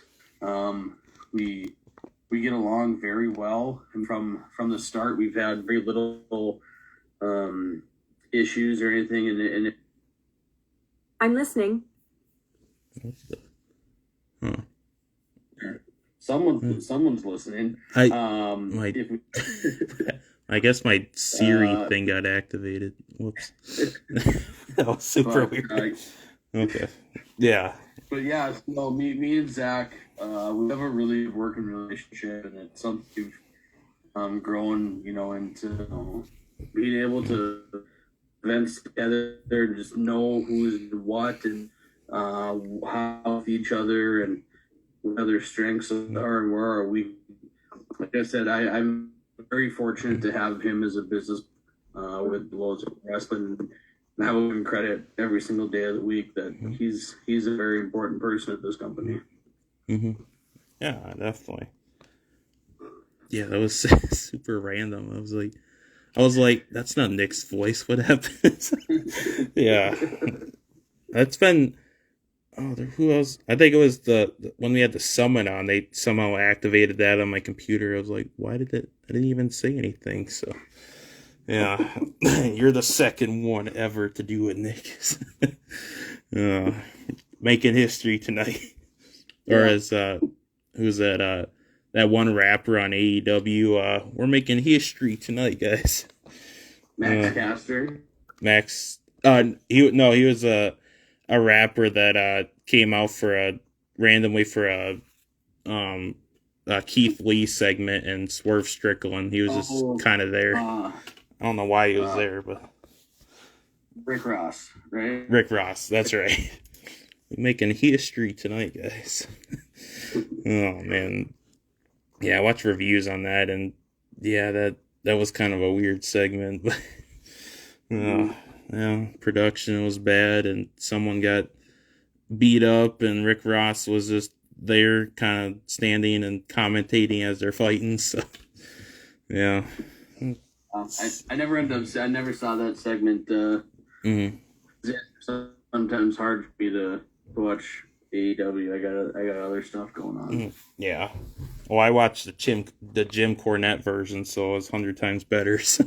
We get along very well, and from the start, we've had very little issues or anything. And I'm listening. Someone's listening. I guess my Siri thing got activated. Whoops. That was super weird. Okay. Yeah. But yeah, so me and Zach, we have a really good working relationship, and it's something we've grown, into being able to event together and just know who's what and how with each other and what other strengths are and where are we. Like I said, I'm very fortunate to have him as a business with loads of wrestling. And I will give him credit every single day of the week that he's a very important person at this company. Mm-hmm. Yeah, definitely. Yeah, that was super random. I was like, that's not Nick's voice. What happened? Yeah, that's been. Oh, who else? I think it was the when we had the summon on. They somehow activated that on my computer. I was like, why did it? I didn't even say anything. So, yeah, you're the second one ever to do it, Nick. Making history tonight. Yeah. Or as who's that? That one rapper on AEW. We're making history tonight, guys. Max Caster. Max. He was a rapper that came out randomly for a Keith Lee segment and Swerve Strickland. He was just kind of there. I don't know why he was there, but Rick Ross, right? Rick Ross, that's right. We're making history tonight, guys. Oh man, yeah, I watched reviews on that, and yeah, that was kind of a weird segment, but yeah, production was bad, and someone got beat up, and Rick Ross was just there, kind of standing and commentating as they're fighting. So, yeah. I never saw that segment. It's sometimes hard for me to watch AEW. I got other stuff going on. Yeah. Well, I watched the Jim Cornette version, so it was 100 times better. So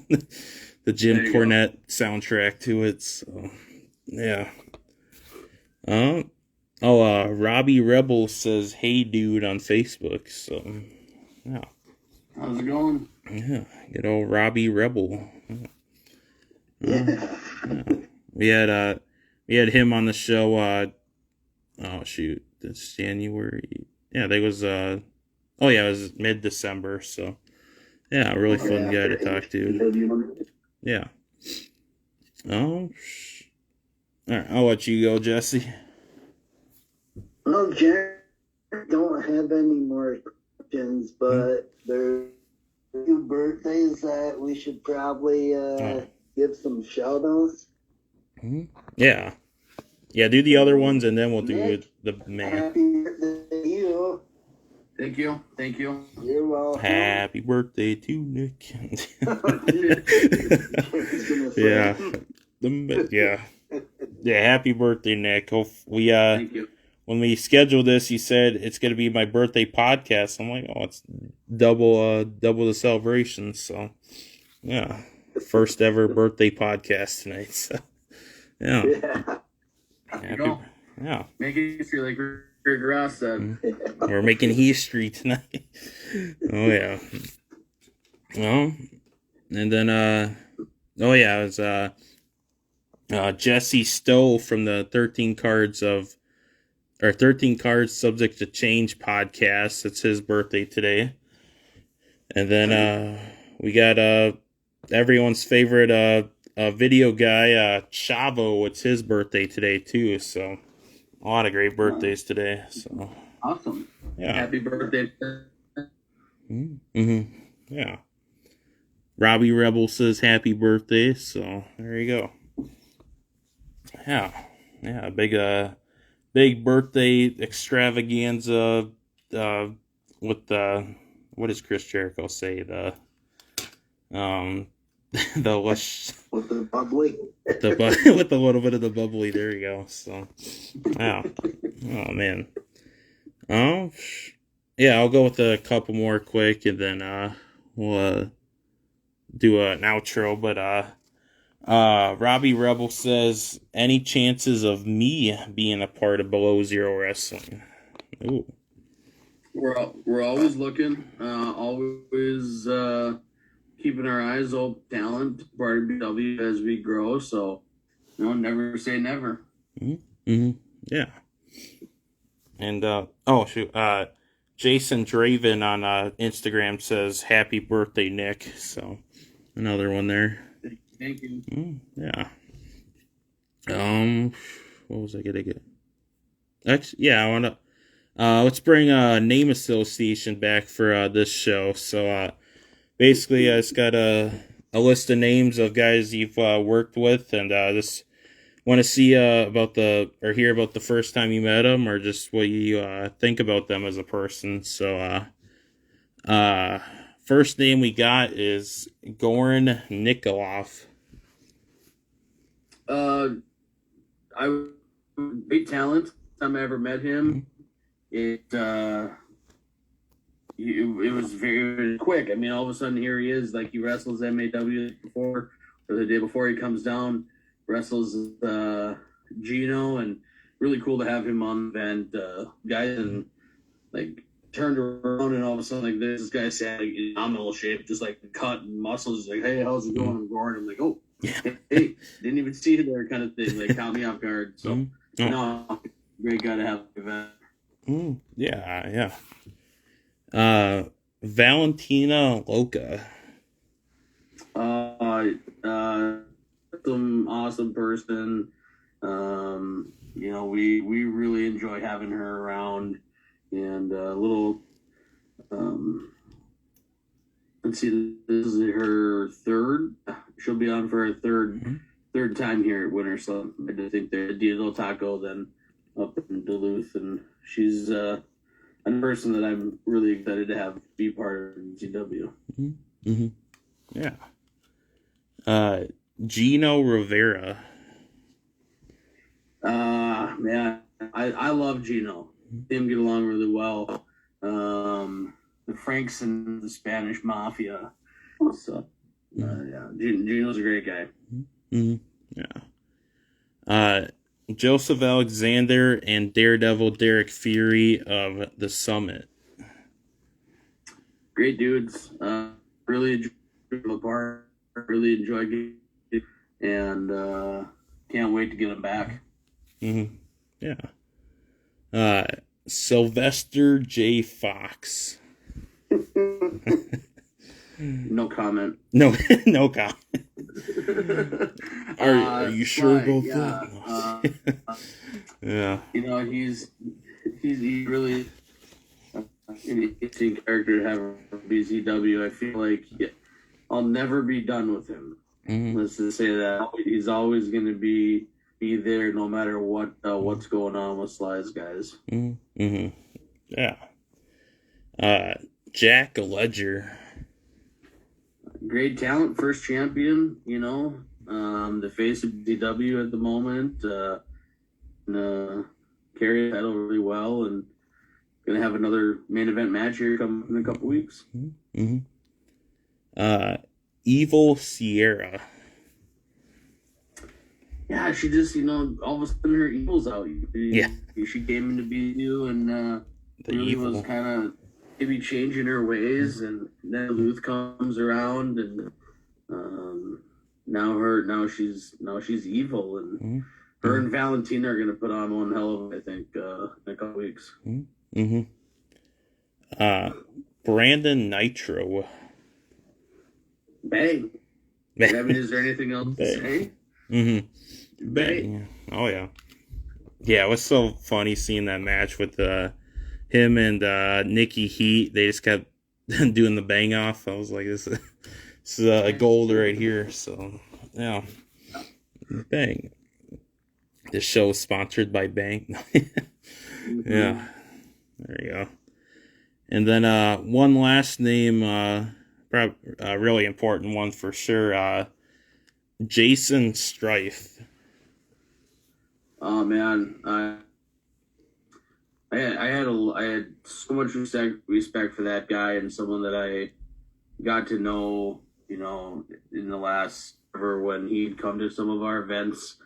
the Jim Cornette soundtrack to it. So, yeah. Robbie Rebel says, "Hey, dude," on Facebook. So, yeah. How's it going? Yeah, good old Robbie Rebel. Yeah. We had him on the show. Oh shoot, that's January. Yeah, that was. It was mid-December. So, yeah, a really fun guy to talk to. Yeah. All right, I'll let you go, Jesse. Well, Jerry, don't have any more questions, but there's a few birthdays that we should probably give some shout-outs. Yeah. Yeah, do the other ones, and then we'll do the man. Happy birthday to you. Thank you. You're welcome. Happy birthday to Nick. Yeah. Yeah, happy birthday, Nick. Thank you. When we scheduled this, he said it's going to be my birthday podcast. I'm like, oh, it's double the celebration. So, yeah, first ever birthday podcast tonight. So, yeah. Yeah. Making history like Rick Ross said. We're making history tonight. Oh yeah. Well, and then it was Jesse Stowe from the 13 Cards Subject to Change podcast. It's his birthday today. And then we got everyone's favorite video guy, Chavo. It's his birthday today too. So a lot of great birthdays today. So awesome. Yeah. Happy birthday. Mm-hmm. Yeah. Robbie Rebel says happy birthday. So there you go. Yeah. Yeah. Big birthday extravaganza with what does Chris Jericho say? the lush with the bubbly. with a little bit of the bubbly. There you go. So, wow. Oh man. Oh, yeah. I'll go with a couple more quick, and then we'll do an outro. But Robbie Rebel says, any chances of me being a part of Below Zero Wrestling? Ooh. We're always looking, always keeping our eyes open, talent, part of BW as we grow. So, never say never. Mm-hmm. Yeah. And Jason Draven on Instagram says, "Happy birthday, Nick." So another one there. Thank you. Yeah. What was I gonna get? I wanna. Let's bring name association back for this show. So basically, I just got a list of names of guys you've worked with, and just want to see hear about the first time you met them, or just what you think about them as a person. So first name we got is Goran Nikolov. Great talent. Time I ever met him, it was very quick. I mean, all of a sudden here he is, like he wrestles MAW before, or the day before he comes down, wrestles Gino, and really cool to have him on the event, guys, and like turned around and all of a sudden like this guy sat like, in nominal shape, just like cut and muscles, like, hey, how's it going? I'm Gordon. I'm like, oh, hey, didn't even see you there, kind of thing. Like, caught me off guard. So, no, great guy to have at the event. Yeah. Valentina Loca. Some awesome person. We really enjoy having her around, and let's see, this is her third. She'll be on for her third time here at Winter Slam. I do think they're Diesel Taco, then up in Duluth, and she's a person that I'm really excited to have be part of GW. Yeah. Gino Rivera. Man, I love Gino. Him get along really well. The Franks and the Spanish Mafia. So, Gino's a great guy. Yeah. Joseph Alexander and Daredevil Derek Fury of the Summit. Great dudes. Really enjoy them apart. Really enjoy it, and can't wait to get them back. Yeah. Sylvester J. Fox. No comment. No comment. Are you sure about that? Yeah. He's really an interesting character to have a BZW. I feel like I'll never be done with him. Let's just say that he's always going to be there, no matter what's going on with Sly's guys. Yeah. Jack Ledger. Great talent, first champion. The face of DW at the moment. Carry the title really well, and gonna have another main event match here coming in a couple weeks. Evil Sierra. Yeah, she just, all of a sudden her evil's out. She came into BU and really was kind of maybe changing her ways, and then Duluth comes around, and now she's evil, and her and Valentina are gonna put on one hell of, I think, in a couple weeks. Brandon Nitro. Bang. I mean, is there anything else to say? Bang. Oh yeah. Yeah, it was so funny seeing that match with him and Nikki Heat. They just kept doing the bang off. I was like, this is a gold right here. So yeah. Bang. This show is sponsored by Bang. Yeah. There you go. And then one last name probably a really important one for sure. Jason Strife. Oh man, I had so much respect for that guy, and someone that I got to know, in the last ever when he'd come to some of our events.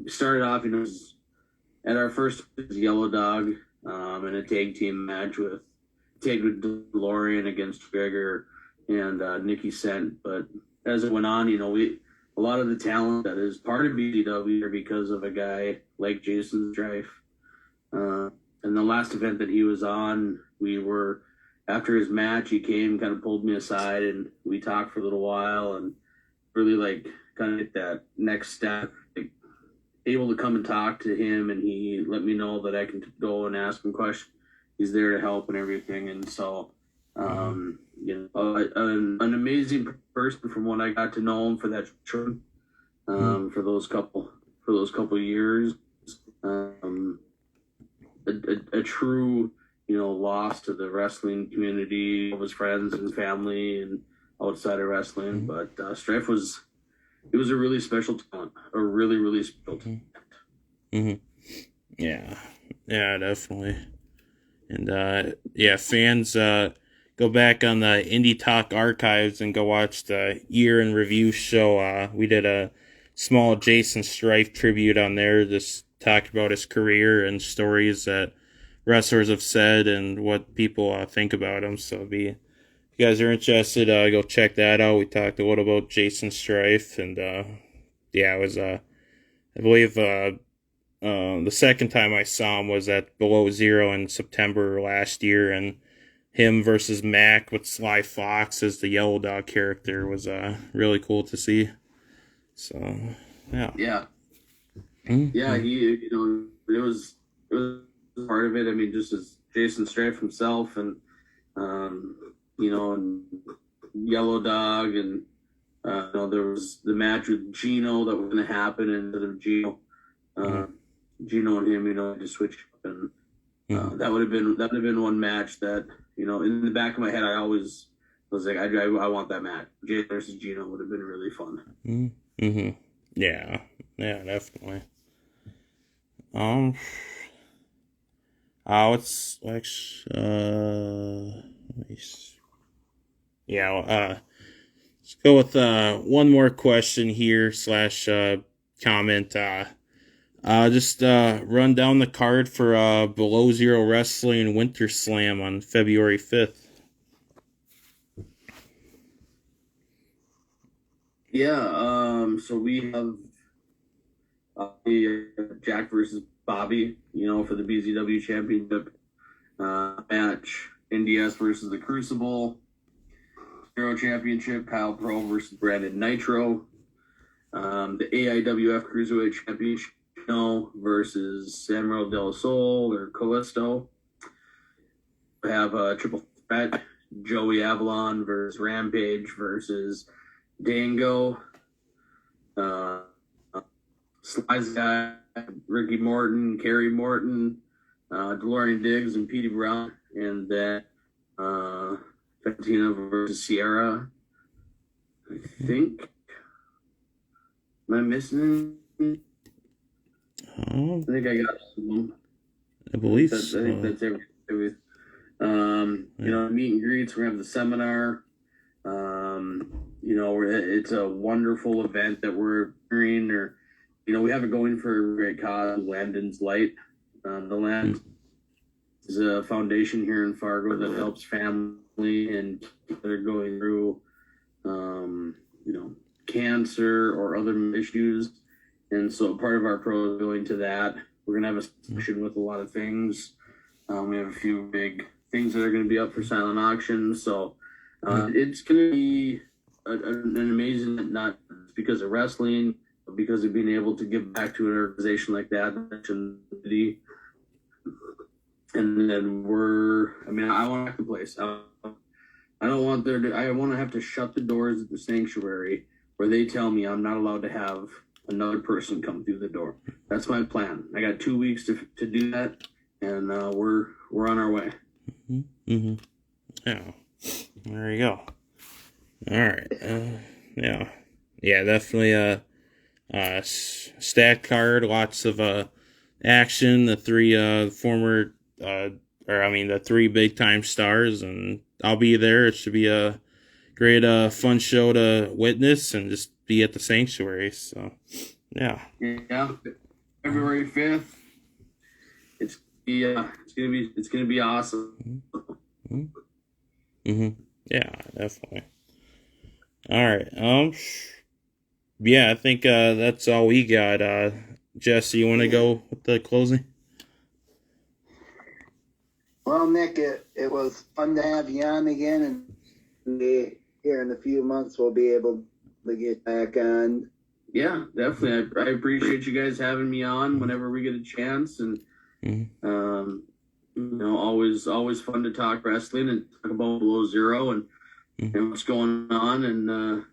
Started off, at our first Yellow Dog, in a tag team match with DeLorean against Gregor and Nikki Sent. But as it went on, a lot of the talent that is part of BCW are because of a guy like Jason Strife. And the last event that he was on, after his match, he came, kind of pulled me aside, and we talked for a little while, and really kind of hit that next step, able to come and talk to him, and he let me know that I can go and ask him questions. He's there to help and everything, and so an amazing person from when I got to know him for that trip, for those couple years. A true loss to the wrestling community, of his friends and family, and outside of wrestling. But Strife was a really special talent, a really, really special talent. Yeah, definitely. And fans, go back on the Indie Talk archives and go watch the year in review show. We did a small Jason Strife tribute on there, just talked about his career and stories that wrestlers have said and what people think about him. So if you guys are interested, go check that out. We talked a little about Jason Strife, and it was I believe the second time I saw him was at Below Zero in September last year, and him versus Mac with Sly Fox as the Yellow Dog character was really cool to see. So yeah. Yeah, he, it was part of it. I mean, just as Jason Strife himself, and and Yellow Dog, and there was the match with Gino that was going to happen, and instead of Gino and him, just switch up, and that would have been one match that in the back of my head I always was like, I want that match. Jason versus Gino would have been really fun. Yeah, definitely. Let's go with one more question here / comment. Just run down the card for Below Zero Wrestling Winter Slam on February 5th. Yeah, so we have Jack versus Bobby, for the BZW Championship match. NDS versus the Crucible. Hero Championship, Kyle Pro versus Brandon Nitro. The AIWF Cruiserweight Championship versus Samuel Del Sol or Callisto. We have a triple threat, Joey Avalon versus Rampage versus Dango. Sly's guy, Ricky Morton, Kerry Morton, DeLorean Diggs, and Petey Brown. And then Fatina versus Sierra. I think. Am I missing? I think I got some. I believe I think that's everything. Meet and greets. We're going to have the seminar. It's a wonderful event that we're doing. We have it going for a great cause, Landon's Light. The Land is a foundation here in Fargo that helps family and that are going through, cancer or other issues. And so part of our pro is going to that. We're going to have a section with a lot of things. We have a few big things that are going to be up for silent auction. So it's going to be an amazing, not because of wrestling, but because of being able to give back to an organization like that. And then I want the place. I don't want I want to have to shut the doors at the sanctuary where they tell me I'm not allowed to have another person come through the door. That's my plan. I got 2 weeks to do that, and we're on our way. Yeah, there you go. All right. Yeah. Yeah, definitely stacked card, lots of action, the three former the three big time stars, and I'll be there. It should be a great fun show to witness and just be at the sanctuary. So yeah. Yeah, February 5th. It's gonna be awesome. Mm-hmm. Yeah, definitely. All right. Yeah, I think that's all we got. Jesse, you want to go with the closing? Well, Nick, it was fun to have you on again, and here in a few months we'll be able to get back on. Yeah, definitely. I appreciate you guys having me on whenever we get a chance, and always fun to talk wrestling and talk about Below Zero and what's going on. And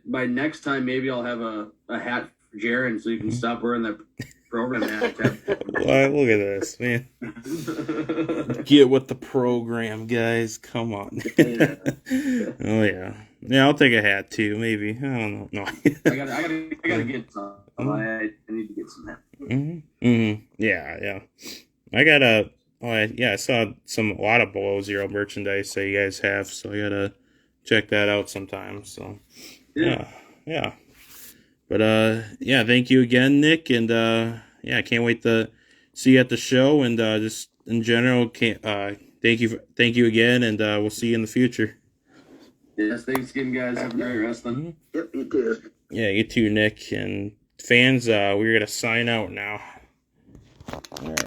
by next time maybe I'll have a hat for Jeryn, so you can stop wearing that program hat. Well, look at this, man. Get with the program, guys. Come on. Oh yeah. Yeah, I'll take a hat too. Maybe, I don't know. No. I gotta get some. I need to get some hat. Yeah. I got I saw a lot of Below Zero merchandise that you guys have, so I gotta check that out sometime. So yeah. But thank you again, Nick, and I can't wait to see you at the show, and just in general, thank you again, and we'll see you in the future. Yes, thanks again, guys. Have a great wrestling. Yep, you too. Yeah, you too, Nick, and fans. We're gonna sign out now. All right.